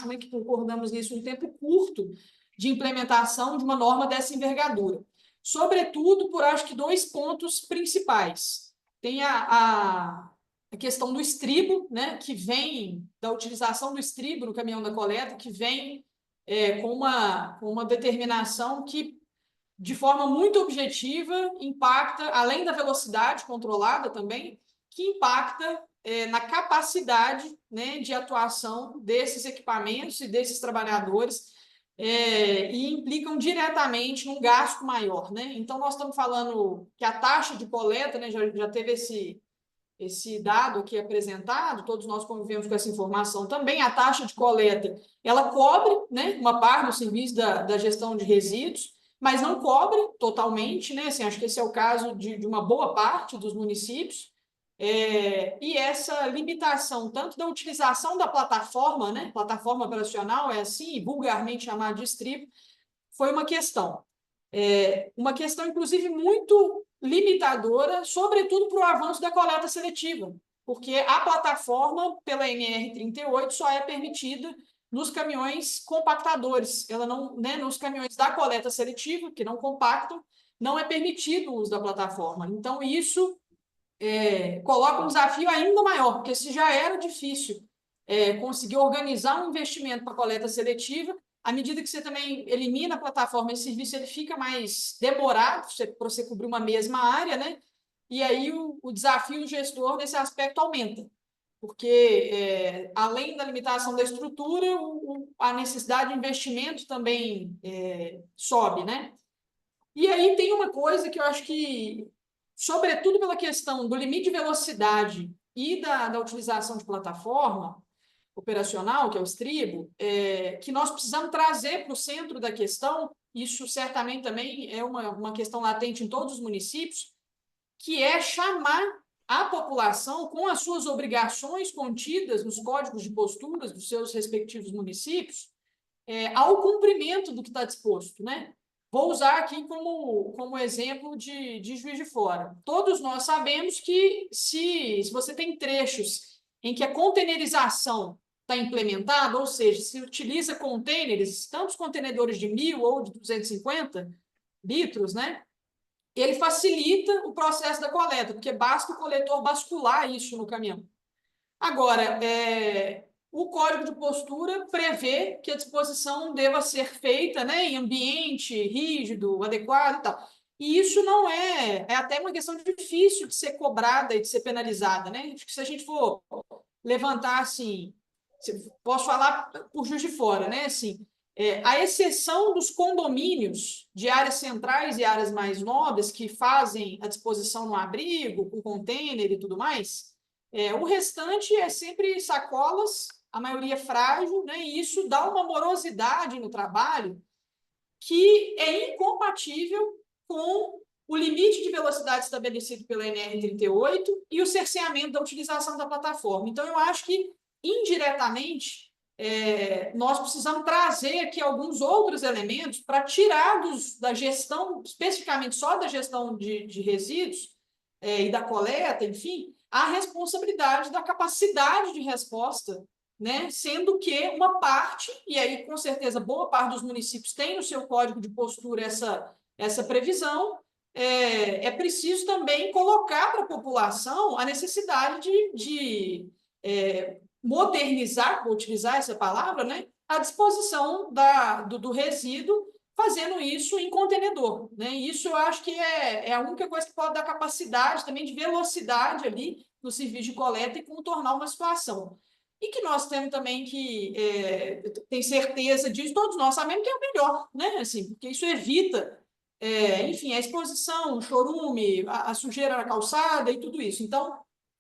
né, que concordamos nisso, um tempo curto de implementação de uma norma dessa envergadura. Sobretudo por, acho que, 2 pontos principais. Tem a questão do estribo, né, que vem da utilização do estribo no caminhão da coleta, que vem com uma determinação que, de forma muito objetiva, impacta, além da velocidade controlada também, que impacta na capacidade, né, de atuação desses equipamentos e desses trabalhadores, e implicam diretamente num gasto maior, né? Então, nós estamos falando que a taxa de coleta, né, já teve esse dado aqui apresentado, todos nós convivemos com essa informação também, a taxa de coleta, ela cobre, né, uma parte do serviço da gestão de resíduos, mas não cobre totalmente, né? Assim, acho que esse é o caso de uma boa parte dos municípios, e essa limitação tanto da utilização da plataforma, né? Plataforma operacional é assim, vulgarmente chamada de estribo, foi uma questão. Uma questão, inclusive, muito limitadora, sobretudo para o avanço da coleta seletiva, porque a plataforma, pela NR38, só é permitida nos caminhões compactadores. Ela não, né, nos caminhões da coleta seletiva, que não compactam, não é permitido o uso da plataforma. Então, isso coloca um desafio ainda maior, porque se já era difícil conseguir organizar um investimento para coleta seletiva, à medida que você também elimina a plataforma de serviço, ele fica mais demorado para você cobrir uma mesma área, né? E aí o desafio do gestor nesse aspecto aumenta, porque além da limitação da estrutura, a necessidade de investimento também sobe, né? E aí tem uma coisa que eu acho que, sobretudo pela questão do limite de velocidade e da utilização de plataforma operacional, que é o estribo, que nós precisamos trazer para o centro da questão, isso certamente também é uma questão latente em todos os municípios, que é chamar a população, com as suas obrigações contidas nos códigos de posturas dos seus respectivos municípios, ao cumprimento do que está disposto, né? Vou usar aqui como exemplo de Juiz de Fora. Todos nós sabemos que se você tem trechos em que a containerização está implementada, ou seja, se utiliza containers, tanto os contenedores de 1.000 ou de 250 litros, né? Ele facilita o processo da coleta, porque basta o coletor bascular isso no caminhão. Agora, o código de postura prevê que a disposição deva ser feita, né, em ambiente rígido, adequado e tal. E isso não é até uma questão difícil de ser cobrada e de ser penalizada, né? Acho que se a gente for levantar, assim, posso falar por Juiz de Fora, né? Assim, a exceção dos condomínios de áreas centrais e áreas mais nobres que fazem a disposição no abrigo, com container e tudo mais, o restante é sempre sacolas, a maioria frágil, né? E isso dá uma morosidade no trabalho que é incompatível com o limite de velocidade estabelecido pela NR38 e o cerceamento da utilização da plataforma. Então, eu acho que indiretamente, nós precisamos trazer aqui alguns outros elementos para tirar da gestão, especificamente só da gestão de resíduos e da coleta, enfim, a responsabilidade da capacidade de resposta, né? Sendo que uma parte, e aí com certeza boa parte dos municípios tem no seu código de postura essa previsão, é preciso também colocar para a população a necessidade de modernizar, vou utilizar essa palavra, né, a disposição do resíduo, fazendo isso em contenedor, né? Isso eu acho que é a única coisa que pode dar capacidade também de velocidade ali no serviço de coleta e contornar uma situação. E que nós temos também que tem certeza disso, todos nós sabemos que é o melhor, né? Assim, porque isso evita, enfim, a exposição, o chorume, a sujeira na calçada e tudo isso. Então,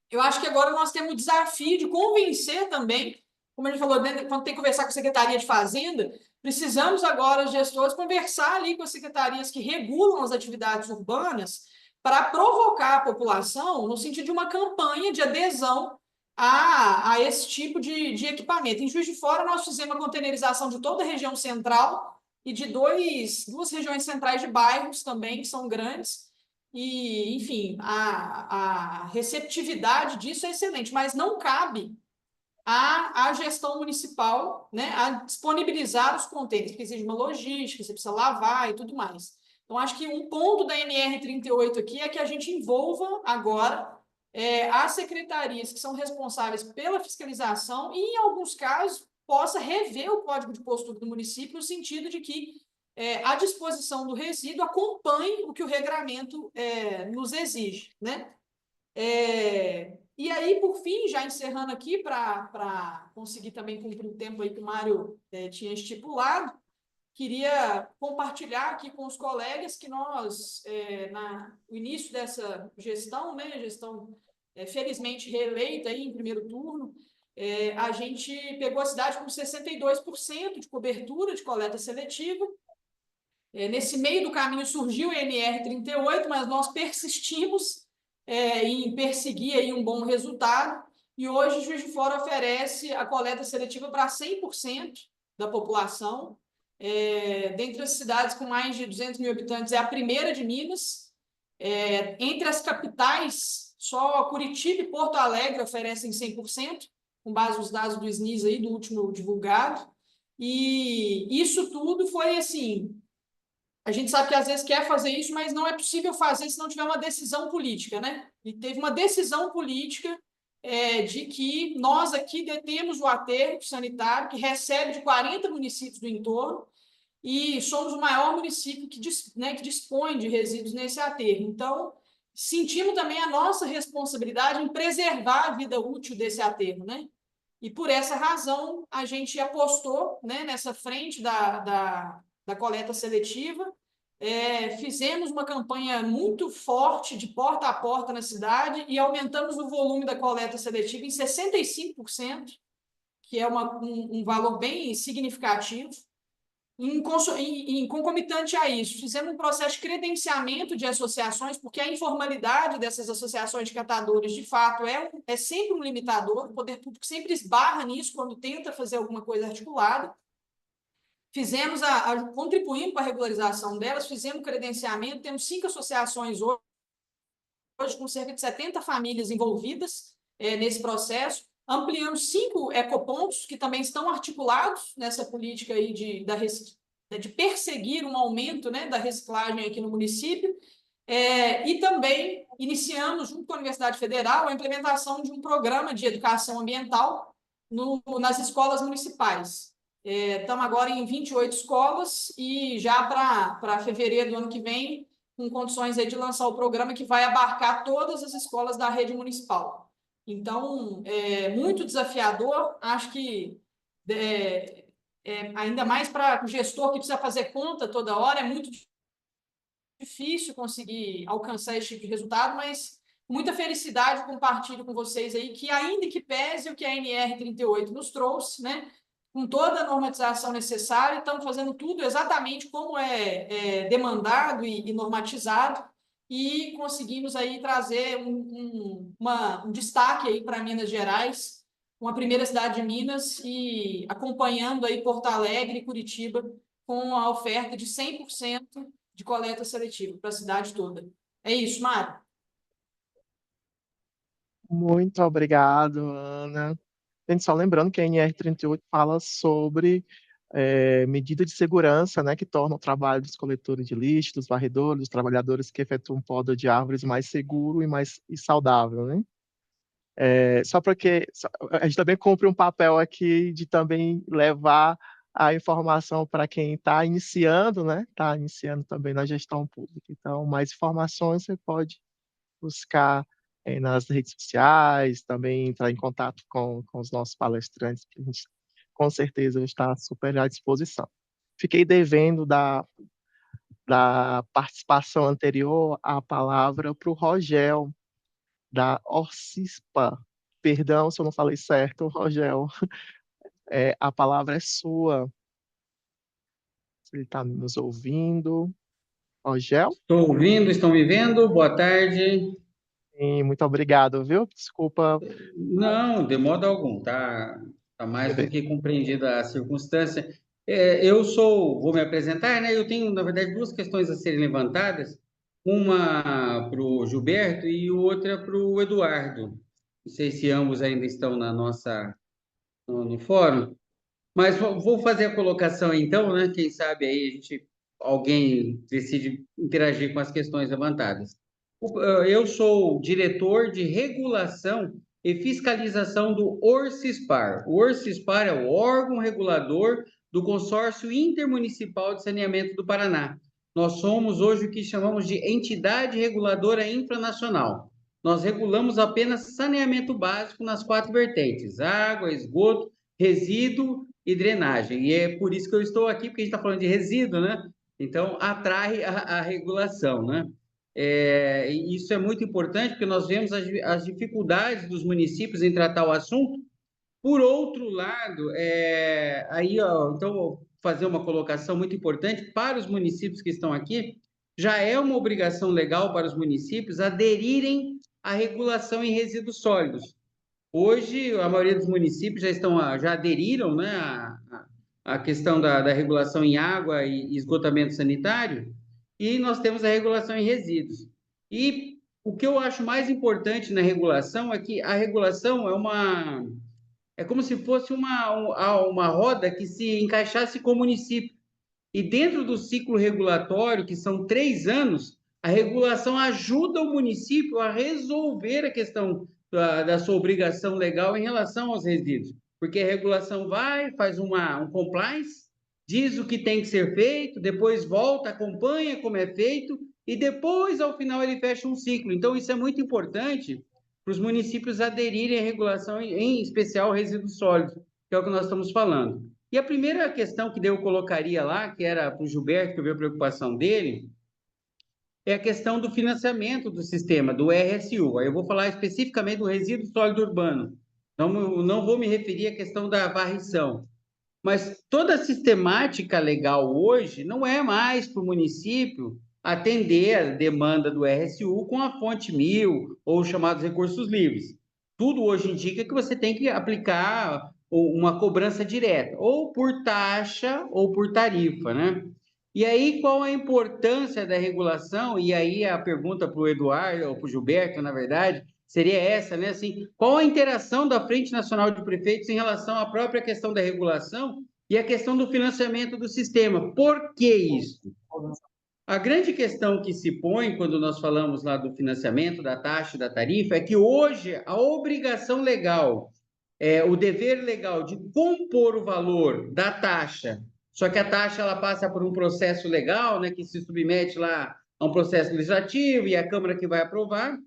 eu acho que agora nós temos o desafio de convencer também, como a gente falou, né, quando tem que conversar com a Secretaria de Fazenda, precisamos agora, os gestores, conversar ali com as secretarias que regulam as atividades urbanas para provocar a população no sentido de uma campanha de adesão a esse tipo de equipamento. Em Juiz de Fora, nós fizemos a containerização de toda a região central e de duas regiões centrais de bairros também, que são grandes, e, enfim, a receptividade disso é excelente, mas não cabe à gestão municipal, né, a disponibilizar os contêineres, porque exige uma logística, você precisa lavar e tudo mais. Então, acho que um ponto da NR38 aqui é que a gente envolva agora as secretarias que são responsáveis pela fiscalização e, em alguns casos, possa rever o código de postura do município no sentido de que a disposição do resíduo acompanhe o que o regramento nos exige, né? E aí, por fim, já encerrando aqui, para conseguir também cumprir o tempo aí que o Mário tinha estipulado, queria compartilhar aqui com os colegas que nós, no início dessa gestão, né, gestão felizmente reeleita aí em primeiro turno, a gente pegou a cidade com 62% de cobertura de coleta seletiva. Nesse meio do caminho surgiu o NR38, mas nós persistimos em perseguir aí um bom resultado, e hoje Juiz de Fora oferece a coleta seletiva para 100% da população. Dentre as cidades com mais de 200 mil habitantes, é a primeira de Minas. Entre as capitais, só Curitiba e Porto Alegre oferecem 100%, com base nos dados do SNIS aí, do último divulgado. E isso tudo foi assim... A gente sabe que às vezes quer fazer isso, mas não é possível fazer se não tiver uma decisão política, né? E teve uma decisão política de que nós aqui detemos o aterro sanitário, que recebe de 40 municípios do entorno, e somos o maior município que dispõe de resíduos nesse aterro. Então, sentimos também a nossa responsabilidade em preservar a vida útil desse aterro, né? E por essa razão, a gente apostou, né, nessa frente da coleta seletiva, fizemos uma campanha muito forte de porta a porta na cidade e aumentamos o volume da coleta seletiva em 65%, que é um valor bem significativo. Em concomitante a isso, fizemos um processo de credenciamento de associações, porque a informalidade dessas associações de catadores, de fato, é sempre um limitador, o poder público sempre esbarra nisso quando tenta fazer alguma coisa articulada. Fizemos contribuindo para a regularização delas, fizemos credenciamento, temos 5 associações hoje com cerca de 70 famílias envolvidas nesse processo. Ampliamos 5 ecopontos que também estão articulados nessa política aí de perseguir um aumento, né, da reciclagem aqui no município. E também iniciamos, junto com a Universidade Federal, a implementação de um programa de educação ambiental nas escolas municipais. Estamos agora em 28 escolas e já para fevereiro do ano que vem, com condições aí de lançar o programa que vai abarcar todas as escolas da rede municipal. Então, é muito desafiador, acho que ainda mais para o gestor que precisa fazer conta toda hora, é muito difícil conseguir alcançar esse tipo de resultado, mas com muita felicidade compartilho com vocês aí que, ainda que pese o que a NR38 nos trouxe, né, com toda a normatização necessária, estamos fazendo tudo exatamente como é demandado e normatizado, e conseguimos aí trazer um destaque aí para Minas Gerais uma primeira cidade de Minas e acompanhando aí Porto Alegre e Curitiba com a oferta de 100% de coleta seletiva para a cidade toda. É isso, Mário.
Muito obrigado, Ana. Gente, só lembrando que a NR38 fala sobre medida de segurança, né, que torna o trabalho dos coletores de lixo, dos varredores, dos trabalhadores que efetuam poda de árvores mais seguro e mais saudável, né? Só porque a gente também cumpre um papel aqui de também levar a informação para quem está iniciando, né? Está iniciando também na gestão pública. Então, mais informações você pode buscar nas redes sociais, também entrar em contato com os nossos palestrantes, que a gente com certeza está super à disposição. Fiquei devendo da participação anterior a palavra para o Rogel, da Orcispa. Perdão se eu não falei certo, Rogel. A palavra é sua. Se ele está nos ouvindo. Rogel?
Estou ouvindo, estão me vendo? Boa tarde.
Sim, muito obrigado, viu? Desculpa.
Não, de modo algum, tá mais do
Beleza.
que compreendida a circunstância. Vou me apresentar, né? Eu tenho, na verdade, duas questões a serem levantadas, uma para o Gilberto e outra para o Eduardo. Não sei se ambos ainda estão no fórum, mas vou fazer a colocação então, né? Quem sabe aí alguém decide interagir com as questões levantadas. Eu sou diretor de regulação e fiscalização do Orcispar. O Orcispar é o órgão regulador do Consórcio Intermunicipal de Saneamento do Paraná. Nós somos hoje o que chamamos de entidade reguladora infranacional. Nós regulamos apenas saneamento básico nas 4 vertentes: água, esgoto, resíduo e drenagem. E é por isso que eu estou aqui, porque a gente está falando de resíduo, né? Então, atrai a regulação, né? Isso é muito importante, porque nós vemos as dificuldades dos municípios em tratar o assunto. Por outro lado, então, vou fazer uma colocação muito importante para os municípios que estão aqui. Já é uma obrigação legal para os municípios aderirem à regulação em resíduos sólidos. Hoje, a maioria dos municípios já aderiram, né, à questão da regulação em água e esgotamento sanitário, e nós temos a regulação em resíduos. E o que eu acho mais importante na regulação é que a regulação é como se fosse uma roda que se encaixasse com o município. E dentro do ciclo regulatório, que são 3 anos, a regulação ajuda o município a resolver a questão da sua obrigação legal em relação aos resíduos. Porque a regulação faz um compliance, diz o que tem que ser feito, depois volta, acompanha como é feito, e depois, ao final, ele fecha um ciclo. Então, isso é muito importante para os municípios aderirem à regulação, em especial resíduos sólidos, que é o que nós estamos falando. E a primeira questão que eu colocaria lá, que era para o Gilberto, que eu vi a preocupação dele, é a questão do financiamento do sistema, do RSU. Aí eu vou falar especificamente do resíduo sólido urbano. Não vou me referir à questão da varrição. Mas toda a sistemática legal hoje não é mais para o município atender a demanda do RSU com a fonte 1000 ou os chamados recursos livres. Tudo hoje indica que você tem que aplicar uma cobrança direta, ou por taxa ou por tarifa, né? E aí, qual a importância da regulação? E aí a pergunta para o Eduardo, ou para o Gilberto, na verdade, seria essa, né? Assim, qual a interação da Frente Nacional de Prefeitos em relação à própria questão da regulação e a questão do financiamento do sistema? Por que isso? A grande questão que se põe quando nós falamos lá do financiamento, da taxa e da tarifa, é que hoje a obrigação legal, o dever legal de compor o valor da taxa, só que a taxa ela passa por um processo legal, né, que se submete lá a um processo legislativo e a Câmara que vai aprovar,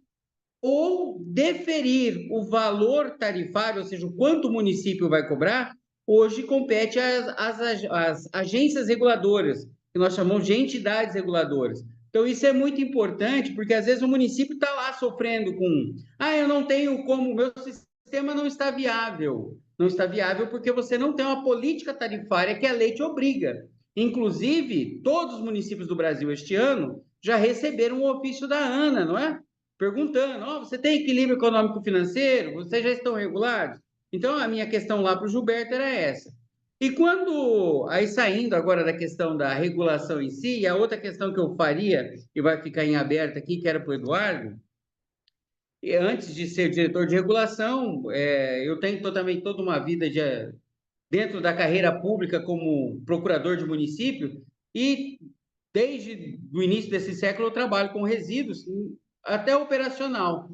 ou deferir o valor tarifário, ou seja, o quanto o município vai cobrar, hoje compete às agências reguladoras, que nós chamamos de entidades reguladoras. Então, isso é muito importante, porque às vezes o município está lá sofrendo com eu não tenho como, o meu sistema não está viável. Não está viável porque você não tem uma política tarifária que a lei te obriga. Inclusive, todos os municípios do Brasil este ano já receberam um ofício da ANA, não é? Perguntando, você tem equilíbrio econômico-financeiro? Vocês já estão regulados? Então, a minha questão lá para o Gilberto era essa. E quando, aí saindo agora da questão da regulação em si, a outra questão que eu faria, e vai ficar em aberto aqui, que era para o Eduardo, e antes de ser diretor de regulação, eu tenho também toda uma vida dentro da carreira pública como procurador de município, e desde o início desse século eu trabalho com resíduos, até operacional.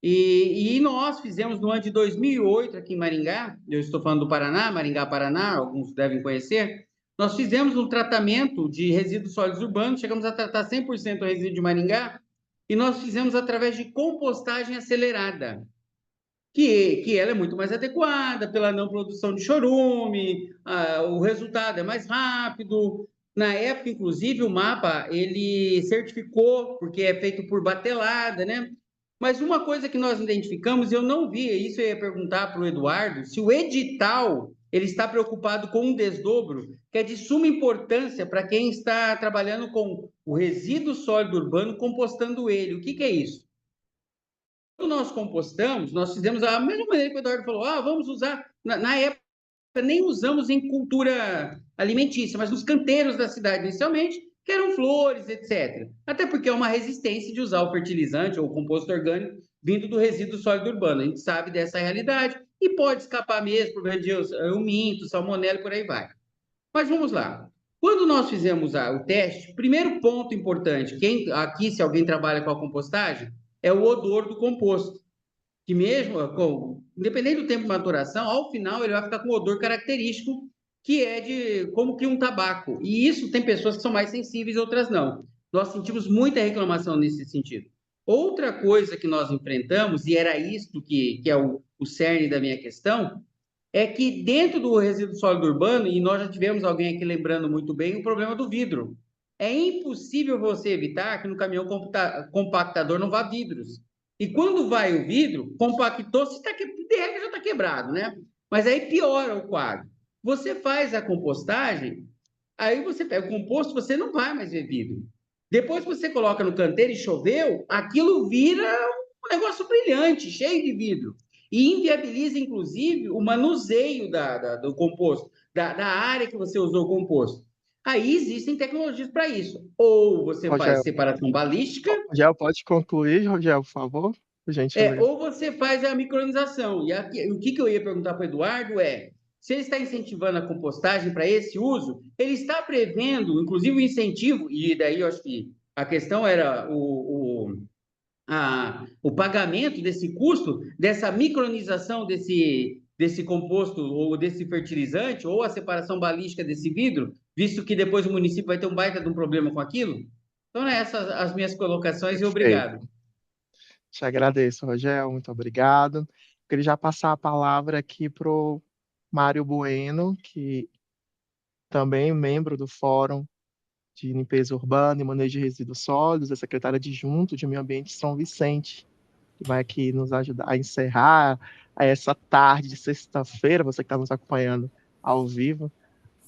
E nós fizemos no ano de 2008, aqui em Maringá, eu estou falando do Paraná, Maringá, Paraná, alguns devem conhecer, nós fizemos um tratamento de resíduos sólidos urbanos, chegamos a tratar 100% do resíduo de Maringá, e nós fizemos através de compostagem acelerada, que ela é muito mais adequada pela não produção de chorume, o resultado é mais rápido. Na época, inclusive, o MAPA, ele certificou, porque é feito por batelada, né? Mas uma coisa que nós identificamos, eu não vi, isso eu ia perguntar para o Eduardo, se o edital ele está preocupado com um desdobro que é de suma importância para quem está trabalhando com o resíduo sólido urbano, compostando ele. O que é isso? Quando nós compostamos, nós fizemos a mesma maneira que o Eduardo falou, vamos usar, na época nem usamos em cultura alimentícia, mas nos canteiros da cidade inicialmente, que eram flores, etc. Até porque é uma resistência de usar o fertilizante ou o composto orgânico vindo do resíduo sólido urbano. A gente sabe dessa realidade e pode escapar mesmo por meio de minto, salmonela e por aí vai. Mas vamos lá. Quando nós fizemos o teste, primeiro ponto importante, aqui, se alguém trabalha com a compostagem, é o odor do composto. Que mesmo, independente do tempo de maturação, ao final ele vai ficar com um odor característico, que é como que um tabaco. E isso tem pessoas que são mais sensíveis, outras não. Nós sentimos muita reclamação nesse sentido. Outra coisa que nós enfrentamos, e era isto que é o cerne da minha questão, é que dentro do resíduo sólido urbano, e nós já tivemos alguém aqui lembrando muito bem, o problema do vidro. É impossível você evitar que no caminhão compactador não vá vidros. E quando vai o vidro, compactou, de regra já está quebrado, né? Mas aí piora o quadro. Você faz a compostagem, aí você pega o composto, você não vai mais ver vidro. Depois que você coloca no canteiro e choveu, aquilo vira um negócio brilhante, cheio de vidro. E inviabiliza, inclusive, o manuseio do composto, da área que você usou o composto. Aí existem tecnologias para isso. Ou você faz separação balística.
Rogel, pode concluir, Rogel, por favor? Por gentileza.
Ou você faz a micronização. E aqui, o que eu ia perguntar para o Eduardo se ele está incentivando a compostagem para esse uso, ele está prevendo, inclusive, o incentivo, e daí eu acho que a questão era o pagamento desse custo, dessa micronização desse composto ou desse fertilizante, ou a separação balística desse vidro, visto que depois o município vai ter um baita de um problema com aquilo? Então, essas as minhas colocações e obrigado.
Te agradeço, Rogel, muito obrigado. Queria já passar a palavra aqui para o Mário Bueno, que também é membro do Fórum de Limpeza Urbana e Manejo de Resíduos Sólidos, é secretário adjunto de Meio Ambiente de São Vicente, que vai aqui nos ajudar a encerrar essa tarde de sexta-feira, você que está nos acompanhando ao vivo,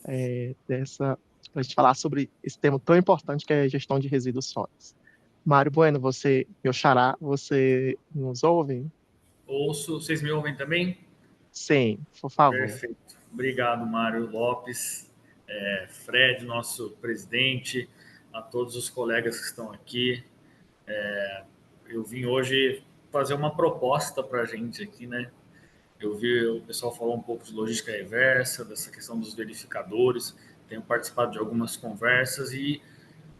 para a gente falar sobre esse tema tão importante que é a gestão de resíduos sólidos. Mário Bueno, meu xará, você nos ouve?
Ouço, vocês me ouvem também?
Sim, por favor.
Perfeito. Obrigado, Mário Lopes, Fred, nosso presidente, a todos os colegas que estão aqui. Eu vim hoje fazer uma proposta para a gente aqui, né? Eu vi o pessoal falar um pouco de logística reversa, dessa questão dos verificadores, tenho participado de algumas conversas e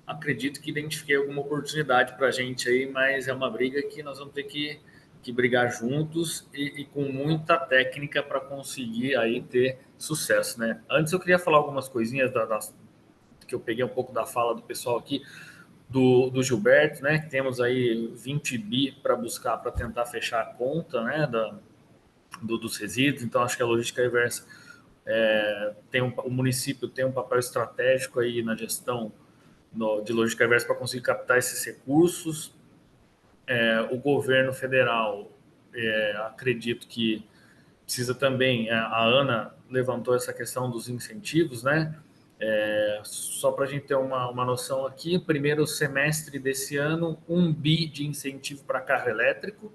acredito que identifiquei alguma oportunidade para a gente aí, mas é uma briga que nós vamos ter que brigar juntos e com muita técnica para conseguir aí ter sucesso, né? Antes eu queria falar algumas coisinhas que eu peguei um pouco da fala do pessoal aqui, do Gilberto, né? Temos aí 20 bi para buscar, para tentar fechar a conta, né? Dos resíduos, então acho que a logística reversa o município tem um papel estratégico aí na gestão de logística reversa para conseguir captar esses recursos. O governo federal, acredito que precisa também, a Ana levantou essa questão dos incentivos, né? Só para a gente ter uma noção aqui, primeiro semestre desse ano, 1 bi de incentivo para carro elétrico,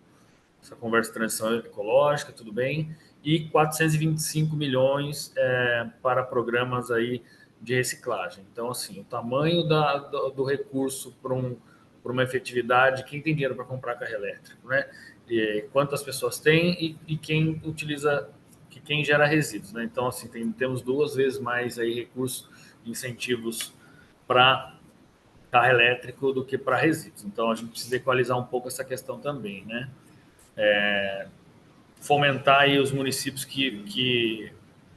essa conversa de transição ecológica, tudo bem, e 425 milhões para programas aí de reciclagem. Então, assim, o tamanho do recurso para uma efetividade, quem tem dinheiro para comprar carro elétrico, né? E quantas pessoas tem e quem utiliza, quem gera resíduos, né? Então, assim, temos 2 vezes mais aí recursos, incentivos para carro elétrico do que para resíduos. Então, a gente precisa equalizar um pouco essa questão também, né? Fomentar aí os municípios que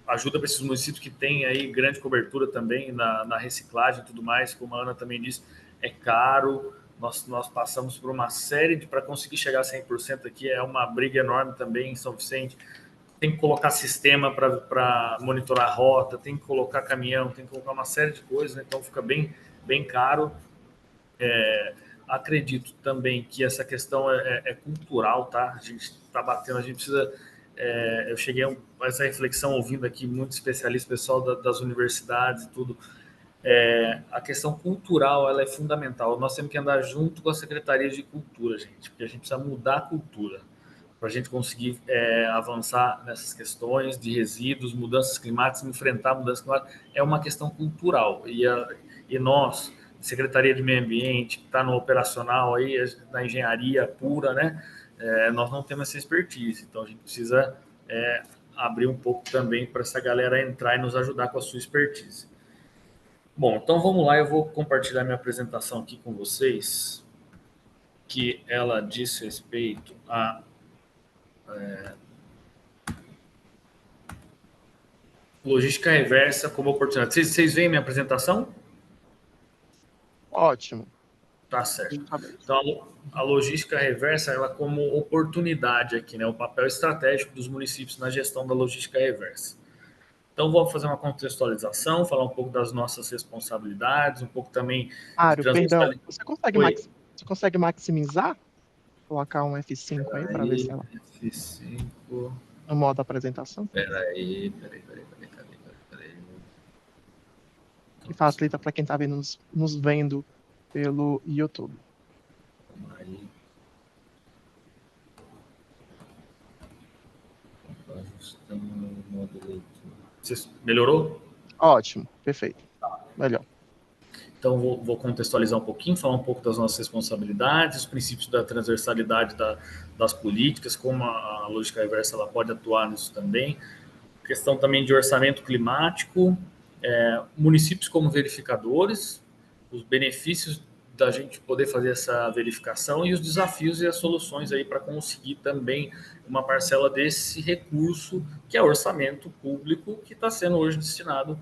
ajuda para esses municípios que têm aí grande cobertura também na reciclagem e tudo mais, como a Ana também disse, é caro, nós passamos por uma série para conseguir chegar a 100% aqui, é uma briga enorme também em São Vicente, tem que colocar sistema para monitorar a rota, tem que colocar caminhão, tem que colocar uma série de coisas, né? Então fica bem caro. Acredito também que essa questão é cultural, tá? A gente está batendo, a gente precisa... eu cheguei a essa reflexão ouvindo aqui muitos especialistas, pessoal das universidades e tudo. A questão cultural, ela é fundamental. Nós temos que andar junto com a Secretaria de Cultura, gente, porque a gente precisa mudar a cultura para a gente conseguir avançar nessas questões de resíduos, mudanças climáticas, enfrentar mudanças climáticas. É uma questão cultural. E nós, Secretaria de Meio Ambiente, que está no operacional, aí, na engenharia pura, né? Nós não temos essa expertise. Então, a gente precisa abrir um pouco também para essa galera entrar e nos ajudar com a sua expertise. Bom, então vamos lá. Eu vou compartilhar minha apresentação aqui com vocês, que ela diz respeito a logística reversa como oportunidade. Vocês veem minha apresentação?
Ótimo.
Tá certo. Então, a logística reversa, ela como oportunidade aqui, né? O papel estratégico dos municípios na gestão da logística reversa. Então, vou fazer uma contextualização, falar um pouco das nossas responsabilidades, um pouco também...
Mário, perdão, você consegue maximizar? Colocar um F5 aí para ver se ela...
F5...
No modo apresentação?
Peraí.
Que facilita para quem está nos vendo pelo YouTube.
Aí. Ajustando o modo leitura. Melhorou?
Ótimo, perfeito. Melhor.
Então, vou contextualizar um pouquinho, falar um pouco das nossas responsabilidades, os princípios da transversalidade das políticas, como a lógica reversa ela pode atuar nisso também. Questão também de orçamento climático, municípios como verificadores, os benefícios da gente poder fazer essa verificação e os desafios e as soluções aí para conseguir também uma parcela desse recurso que é orçamento público que está sendo hoje destinado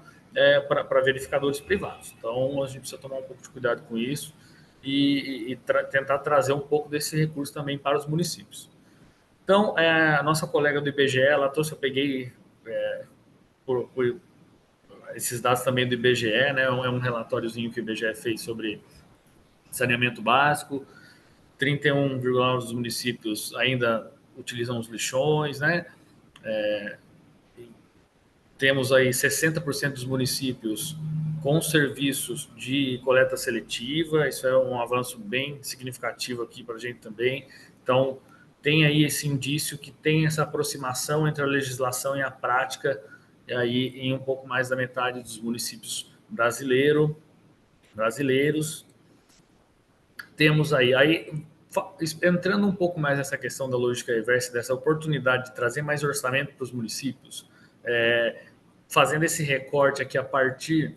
para verificadores privados. Então, a gente precisa tomar um pouco de cuidado com isso e tentar trazer um pouco desse recurso também para os municípios. Então, a nossa colega do IBGE, ela trouxe, eu peguei por esses dados também do IBGE, né? É um relatóriozinho que o IBGE fez sobre saneamento básico, 31,9% dos municípios ainda utilizam os lixões, né? Temos aí 60% dos municípios com serviços de coleta seletiva, isso é um avanço bem significativo aqui para a gente também. Então, tem aí esse indício que tem essa aproximação entre a legislação e a prática, aí em um pouco mais da metade dos municípios brasileiros. Temos aí entrando um pouco mais nessa questão da lógica reversa, dessa oportunidade de trazer mais orçamento para os municípios, fazendo esse recorte aqui a partir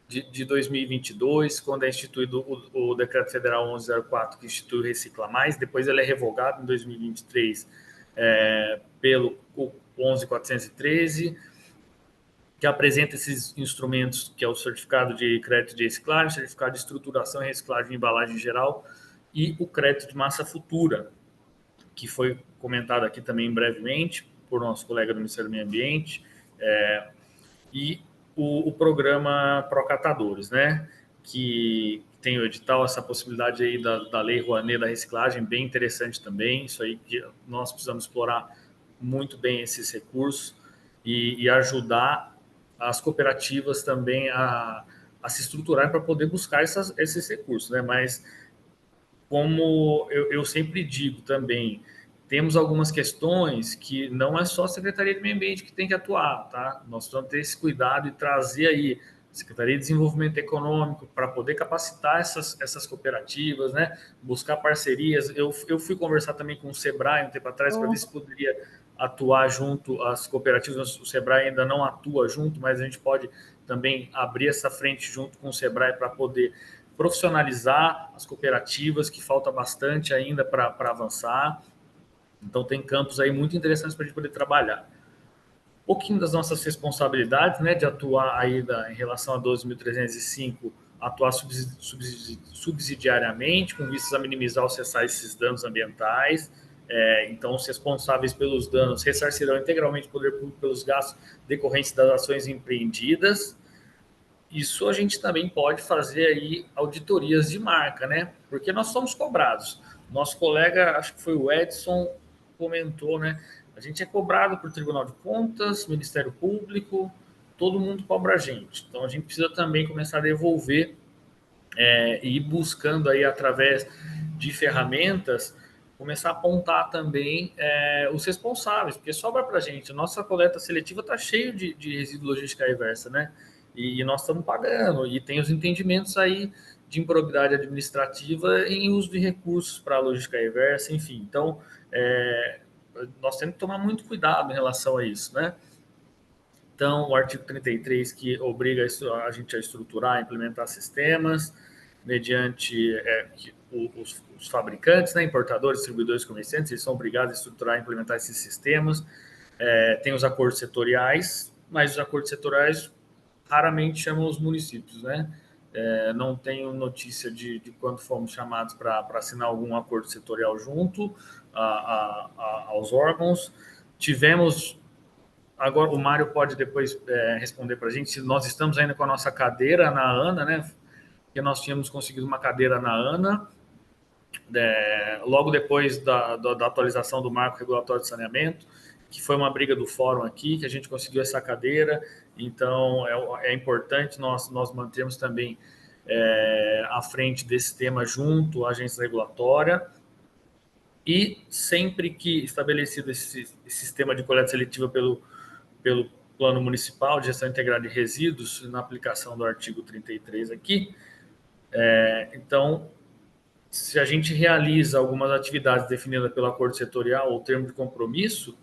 de 2022, quando é instituído o Decreto Federal 1104, que institui o Recicla Mais, depois ele é revogado em 2023 pelo 11.413, que apresenta esses instrumentos, que é o certificado de crédito de reciclagem, certificado de estruturação e reciclagem de embalagem geral e o crédito de massa futura, que foi comentado aqui também brevemente por nosso colega do Ministério do Meio Ambiente, e o programa Procatadores, né, que tem o edital, essa possibilidade aí da Lei Rouanet da reciclagem, bem interessante também, isso aí que nós precisamos explorar muito bem esses recursos e ajudar as cooperativas também a se estruturar para poder buscar esses recursos, né? Mas, como eu sempre digo também, temos algumas questões que não é só a Secretaria de Meio Ambiente que tem que atuar, tá? Nós precisamos ter esse cuidado e trazer aí a Secretaria de Desenvolvimento Econômico para poder capacitar essas cooperativas, né? Buscar parcerias. Eu fui conversar também com o Sebrae um tempo atrás para ver se poderia atuar junto às cooperativas. O Sebrae ainda não atua junto, mas a gente pode também abrir essa frente junto com o Sebrae para poder profissionalizar as cooperativas, que falta bastante ainda para avançar. Então, tem campos aí muito interessantes para a gente poder trabalhar. Um pouquinho das nossas responsabilidades, né, de atuar aí em relação a 12.305, atuar subsidiariamente, com vistas a minimizar ou cessar esses danos ambientais. Então, os responsáveis pelos danos ressarcirão integralmente o poder público pelos gastos decorrentes das ações empreendidas. Isso a gente também pode fazer aí auditorias de marca, né? Porque nós somos cobrados. Nosso colega, acho que foi o Edson, comentou, né? A gente é cobrado por Tribunal de Contas, Ministério Público, todo mundo cobra a gente. Então, a gente precisa também começar a devolver e ir buscando aí, através de ferramentas, começar a apontar também os responsáveis, porque sobra para a gente. A nossa coleta seletiva está cheia de resíduo logística reversa, né? E nós estamos pagando, e tem os entendimentos aí de improbidade administrativa em uso de recursos para a logística reversa, enfim. Então, nós temos que tomar muito cuidado em relação a isso, né? Então, o artigo 33, que obriga a gente a estruturar, implementar sistemas, mediante os fabricantes, né, importadores, distribuidores, comerciantes, eles são obrigados a estruturar e implementar esses sistemas. Tem os acordos setoriais, mas os acordos setoriais raramente chamam os municípios, né? Não tenho notícia de quando fomos chamados para assinar algum acordo setorial junto aos órgãos. Tivemos, agora o Mário pode depois responder para a gente, se nós estamos ainda com a nossa cadeira na ANA, né? Porque nós tínhamos conseguido uma cadeira na ANA, logo depois da atualização do marco regulatório de saneamento, que foi uma briga do fórum aqui, que a gente conseguiu essa cadeira. Então, é importante nós mantermos também à frente desse tema junto à agência regulatória, e sempre que estabelecido esse sistema de coleta seletiva pelo Plano Municipal de Gestão Integrada de Resíduos, na aplicação do artigo 33 aqui, então, se a gente realiza algumas atividades definidas pelo acordo setorial ou termo de compromisso,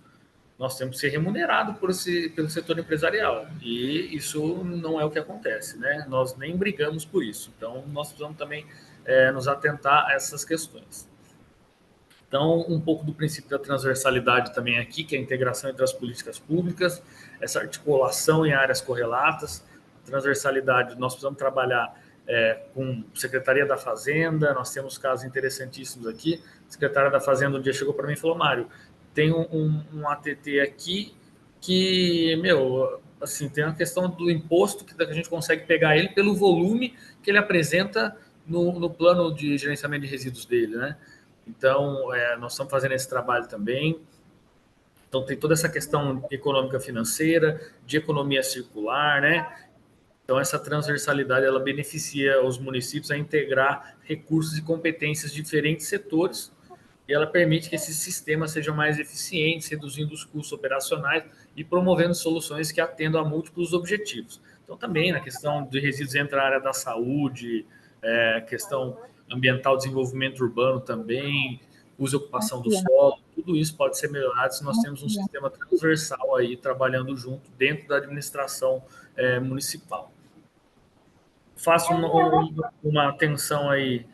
nós temos que ser remunerados pelo setor empresarial. E isso não é o que acontece, né? Nós nem brigamos por isso. Então, nós precisamos também nos atentar a essas questões. Então, um pouco do princípio da transversalidade também aqui, que é a integração entre as políticas públicas, essa articulação em áreas correlatas. Transversalidade, nós precisamos trabalhar com Secretaria da Fazenda, nós temos casos interessantíssimos aqui. A Secretária da Fazenda um dia chegou para mim e falou: Mário, tem um ATT aqui que, assim, tem uma questão do imposto que a gente consegue pegar ele pelo volume que ele apresenta no plano de gerenciamento de resíduos dele, né? Então, nós estamos fazendo esse trabalho também. Então, tem toda essa questão econômica financeira, de economia circular, né? Então, essa transversalidade, ela beneficia os municípios a integrar recursos e competências de diferentes setores, e ela permite que esses sistemas sejam mais eficientes, reduzindo os custos operacionais e promovendo soluções que atendam a múltiplos objetivos. Então, também na questão de resíduos entra a área da saúde, questão ambiental, desenvolvimento urbano também, uso e ocupação do solo, tudo isso pode ser melhorado se nós temos um sistema transversal aí trabalhando junto dentro da administração municipal. Faço uma atenção aí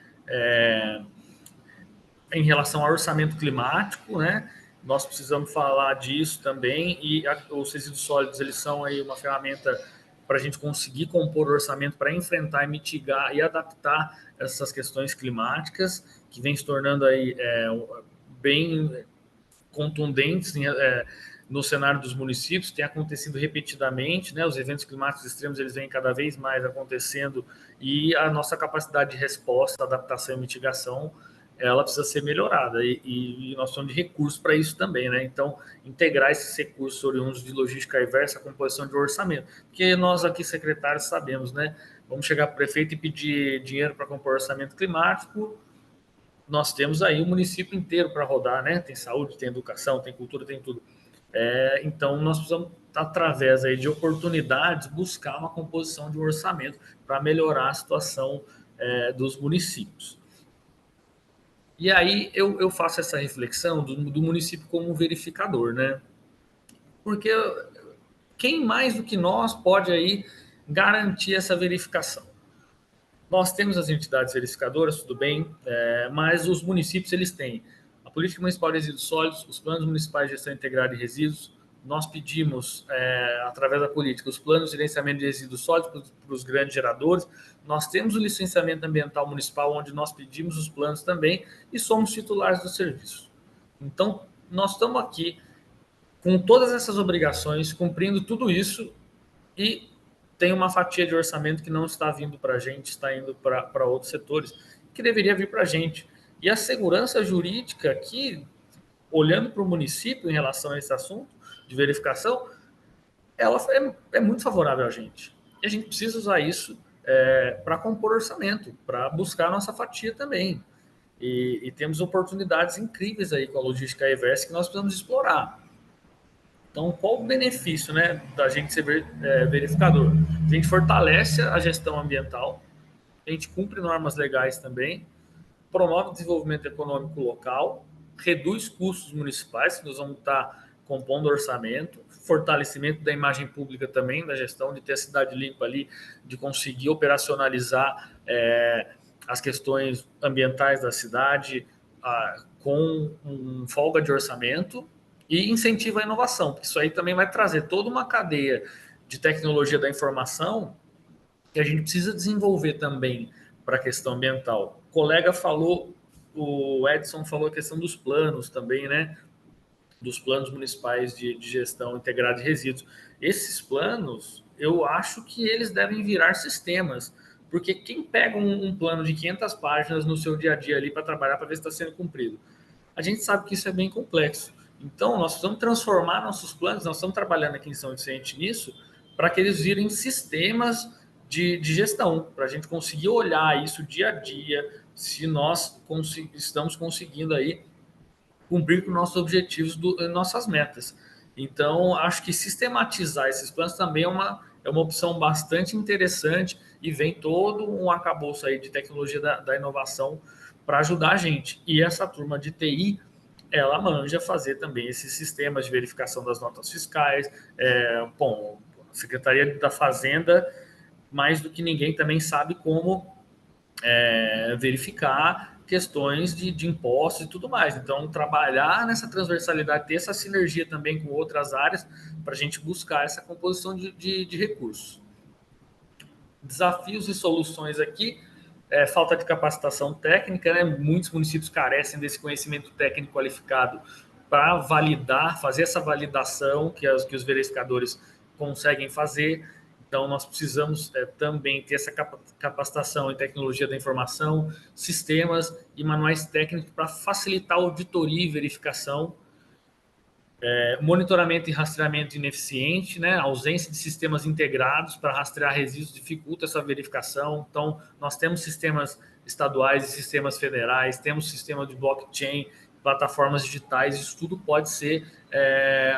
em relação ao orçamento climático, né? Nós precisamos falar disso também, e os resíduos sólidos, eles são aí uma ferramenta para a gente conseguir compor o orçamento para enfrentar e mitigar e adaptar essas questões climáticas, que vem se tornando aí bem contundentes no cenário dos municípios, tem acontecido repetidamente, né? Os eventos climáticos extremos, eles vêm cada vez mais acontecendo, e a nossa capacidade de resposta, adaptação e mitigação, ela precisa ser melhorada, e nós precisamos de recursos para isso também, né? Então, integrar esses recursos oriundos de logística reversa à composição de orçamento, porque nós aqui, secretários, sabemos, né? Vamos chegar para o prefeito e pedir dinheiro para compor orçamento climático, nós temos aí o município inteiro para rodar, né? Tem saúde, tem educação, tem cultura, tem tudo. Então, nós precisamos, através aí de oportunidades, buscar uma composição de um orçamento para melhorar a situação dos municípios. E aí eu faço essa reflexão do município como um verificador, né? Porque quem mais do que nós pode aí garantir essa verificação? Nós temos as entidades verificadoras, tudo bem, mas os municípios, eles têm a Política Municipal de Resíduos Sólidos, os Planos Municipais de Gestão Integrada de Resíduos. Nós pedimos, através da política, os planos de gerenciamento de resíduos sólidos para os grandes geradores. Nós temos o licenciamento ambiental municipal, onde nós pedimos os planos também, e somos titulares do serviço. Então, nós estamos aqui com todas essas obrigações, cumprindo tudo isso, e tem uma fatia de orçamento que não está vindo para a gente, está indo para outros setores, que deveria vir para a gente. E a segurança jurídica aqui, olhando para o município em relação a esse assunto de verificação, ela é muito favorável a gente. E a gente precisa usar isso para compor orçamento, para buscar a nossa fatia também. E temos oportunidades incríveis aí com a logística reversa que nós precisamos explorar. Então, qual o benefício, né, da gente ser verificador? A gente fortalece a gestão ambiental, a gente cumpre normas legais também, promove o desenvolvimento econômico local, reduz custos municipais, que nós vamos estar compondo orçamento, fortalecimento da imagem pública também, da gestão, de ter a cidade limpa ali, de conseguir operacionalizar as questões ambientais da cidade com folga de orçamento, e incentiva a inovação, porque isso aí também vai trazer toda uma cadeia de tecnologia da informação que a gente precisa desenvolver também para a questão ambiental. O colega falou, o Edson falou a questão dos planos também, né? Dos planos municipais de gestão integrada de resíduos. Esses planos, eu acho que eles devem virar sistemas, porque quem pega um plano de 500 páginas no seu dia a dia ali para trabalhar, para ver se está sendo cumprido? A gente sabe que isso é bem complexo. Então, nós precisamos transformar nossos planos, nós estamos trabalhando aqui em São Vicente nisso, para que eles virem sistemas de gestão, para a gente conseguir olhar isso dia a dia, se nós estamos conseguindo aí cumprir com nossos objetivos, nossas metas. Então, acho que sistematizar esses planos também é uma opção bastante interessante, e vem todo um arcabouço aí de tecnologia da inovação para ajudar a gente. E essa turma de TI, ela manja fazer também esses sistemas de verificação das notas fiscais. A Secretaria da Fazenda, mais do que ninguém, também sabe como verificar questões de impostos e tudo mais. Então, trabalhar nessa transversalidade, ter essa sinergia também com outras áreas, para a gente buscar essa composição de recursos. Desafios e soluções aqui. Falta de capacitação técnica, né? Muitos municípios carecem desse conhecimento técnico qualificado para validar, fazer essa validação que os verificadores conseguem fazer. Então, nós precisamos também ter essa capacitação em tecnologia da informação, sistemas e manuais técnicos para facilitar a auditoria e verificação. Monitoramento e rastreamento ineficiente, né? A ausência de sistemas integrados para rastrear resíduos dificulta essa verificação. Então, nós temos sistemas estaduais e sistemas federais, temos sistema de blockchain, plataformas digitais, isso tudo pode ser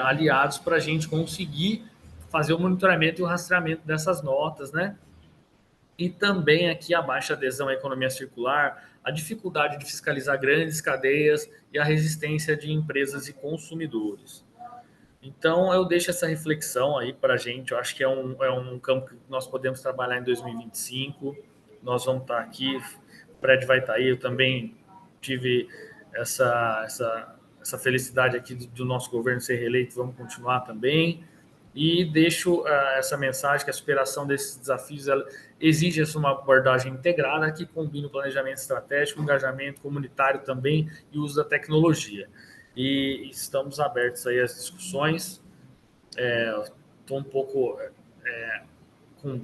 aliados para a gente conseguir fazer o monitoramento e o rastreamento dessas notas, né? E também aqui a baixa adesão à economia circular, a dificuldade de fiscalizar grandes cadeias e a resistência de empresas e consumidores. Então, eu deixo essa reflexão aí para a gente. Eu acho que é um campo que nós podemos trabalhar em 2025. Nós vamos estar aqui, o Fred vai estar aí. Eu também tive essa felicidade aqui do nosso governo ser reeleito. Vamos continuar também. E deixo essa mensagem que a superação desses desafios exige uma abordagem integrada que combine o planejamento estratégico, o engajamento comunitário também e o uso da tecnologia. E estamos abertos aí às discussões. Estou um pouco com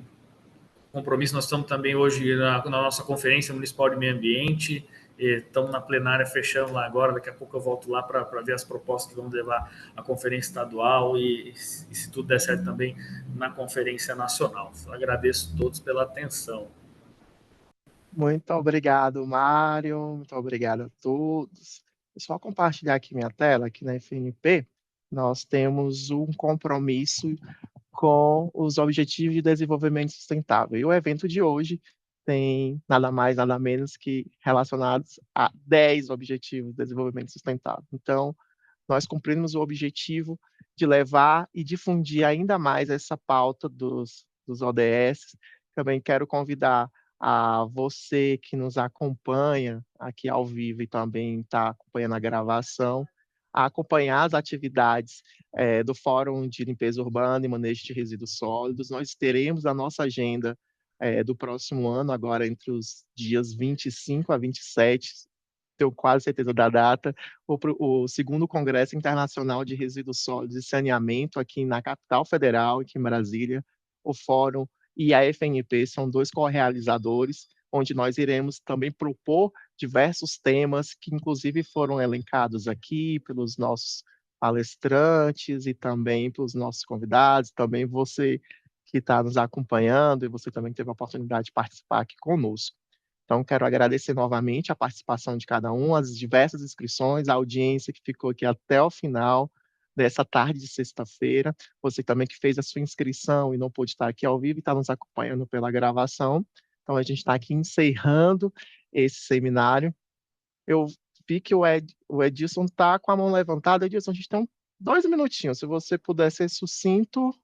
compromisso. Nós estamos também hoje na nossa Conferência Municipal de Meio Ambiente. Estamos na plenária fechando lá agora, daqui a pouco eu volto lá para ver as propostas que vamos levar à conferência estadual e se tudo der certo também na conferência nacional. Agradeço a todos pela atenção.
Muito obrigado, Mário. Muito obrigado a todos. É só compartilhar aqui minha tela, aqui na FNP, nós temos um compromisso com os Objetivos de Desenvolvimento Sustentável. E o evento de hoje tem nada mais, nada menos que relacionados a 10 Objetivos de Desenvolvimento Sustentável. Então, nós cumprimos o objetivo de levar e difundir ainda mais essa pauta dos ODS. Também quero convidar a você que nos acompanha aqui ao vivo e também está acompanhando a gravação, a acompanhar as atividades do Fórum de Limpeza Urbana e Manejo de Resíduos Sólidos. Nós teremos a nossa agenda do próximo ano, agora entre os dias 25 a 27, tenho quase certeza da data, o segundo Congresso Internacional de Resíduos Sólidos e Saneamento aqui na capital federal, aqui em Brasília. O Fórum e a FNP são dois co-realizadores, onde nós iremos também propor diversos temas que inclusive foram elencados aqui pelos nossos palestrantes e também pelos nossos convidados, também você que está nos acompanhando e você também teve a oportunidade de participar aqui conosco. Então, quero agradecer novamente a participação de cada um, as diversas inscrições, a audiência que ficou aqui até o final dessa tarde de sexta-feira. Você também que fez a sua inscrição e não pôde estar aqui ao vivo e está nos acompanhando pela gravação. Então, a gente está aqui encerrando esse seminário. Eu vi que o Edilson está com a mão levantada. Edilson, a gente tem 2 minutinhos. Se você puder ser sucinto.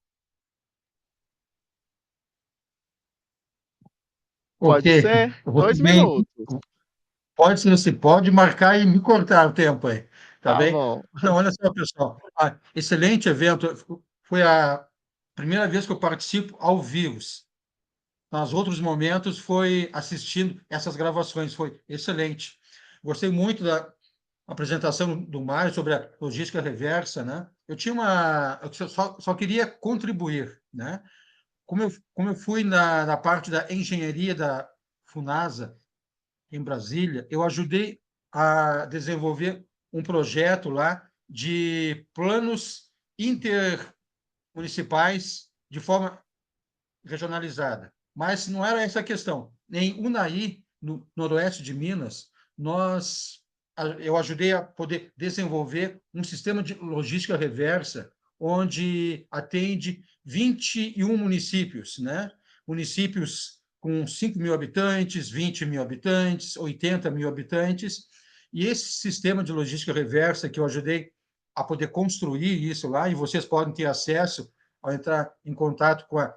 Pode
Ok,
ser?
eu vou
2
ser bem.
minutos.
Pode ser, você pode marcar e me cortar o tempo aí, tá
Tá
bem?
bom.
Não, olha só, pessoal. Excelente evento. Foi a primeira vez que eu participo ao vivo. Nos outros momentos foi assistindo essas gravações, foi excelente. Gostei muito da apresentação do Mário sobre a logística reversa, né? Eu só queria contribuir, né? Como eu fui na parte da engenharia da Funasa, em Brasília, eu ajudei a desenvolver um projeto lá de planos intermunicipais de forma regionalizada. Mas não era essa a questão. Em Unai, no noroeste de Minas, eu ajudei a poder desenvolver um sistema de logística reversa onde atende 21 municípios, né? Municípios com 5 mil habitantes, 20 mil habitantes, 80 mil habitantes. E esse sistema de logística reversa que eu ajudei a poder construir isso lá, e vocês podem ter acesso ao entrar em contato com a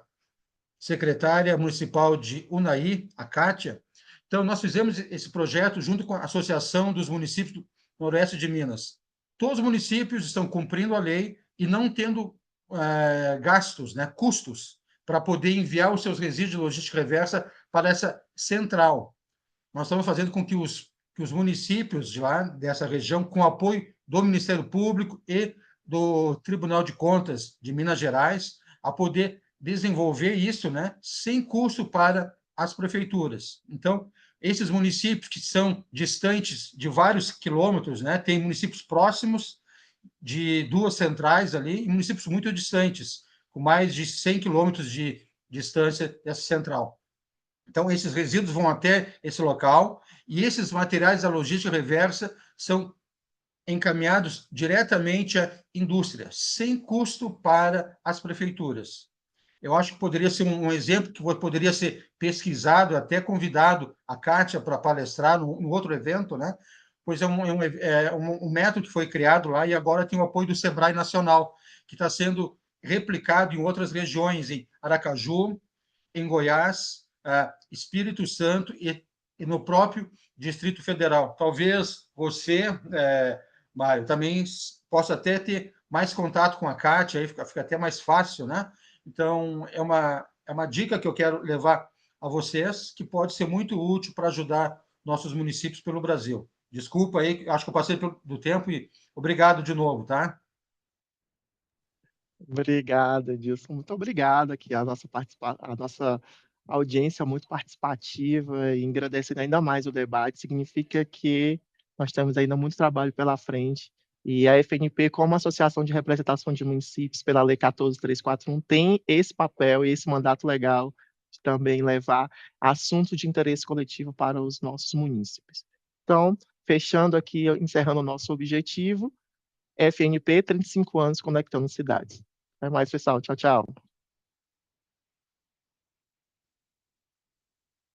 secretária municipal de Unai, a Kátia. Então, nós fizemos esse projeto junto com a Associação dos Municípios do Noroeste de Minas. Todos os municípios estão cumprindo a lei e não tendo gastos, né, custos, para poder enviar os seus resíduos de logística reversa para essa central. Nós estamos fazendo com que os municípios de lá, dessa região, com apoio do Ministério Público e do Tribunal de Contas de Minas Gerais, a poder desenvolver isso, né, sem custo para as prefeituras. Então, esses municípios que são distantes de vários quilômetros, né, tem municípios próximos de duas centrais ali e municípios muito distantes, com mais de 100 quilômetros de distância dessa central. Então, esses resíduos vão até esse local e esses materiais da logística reversa são encaminhados diretamente à indústria, sem custo para as prefeituras. Eu acho que poderia ser um exemplo que poderia ser pesquisado, até convidado a Kátia para palestrar no outro evento, né? Pois é um método que foi criado lá e agora tem o apoio do Sebrae Nacional, que está sendo replicado em outras regiões, em Aracaju, em Goiás, Espírito Santo e no próprio Distrito Federal. Talvez você, Mário, também possa até ter mais contato com a Kátia, aí fica até mais fácil, né? Então, é uma dica que eu quero levar a vocês, que pode ser muito útil para ajudar nossos municípios pelo Brasil. Desculpa aí, acho que eu passei do tempo e obrigado de novo, tá?
Obrigado, Edilson. Muito obrigado aqui, a nossa audiência muito participativa e agradecendo ainda mais o debate, significa que nós temos ainda muito trabalho pela frente e a FNP, como Associação de Representação de Municípios, pela Lei 14.341, tem esse papel e esse mandato legal de também levar assunto de interesse coletivo para os nossos munícipes. Então, fechando aqui, encerrando o nosso objetivo, FNP, 35 anos conectando cidades. Até mais, pessoal. Tchau, tchau.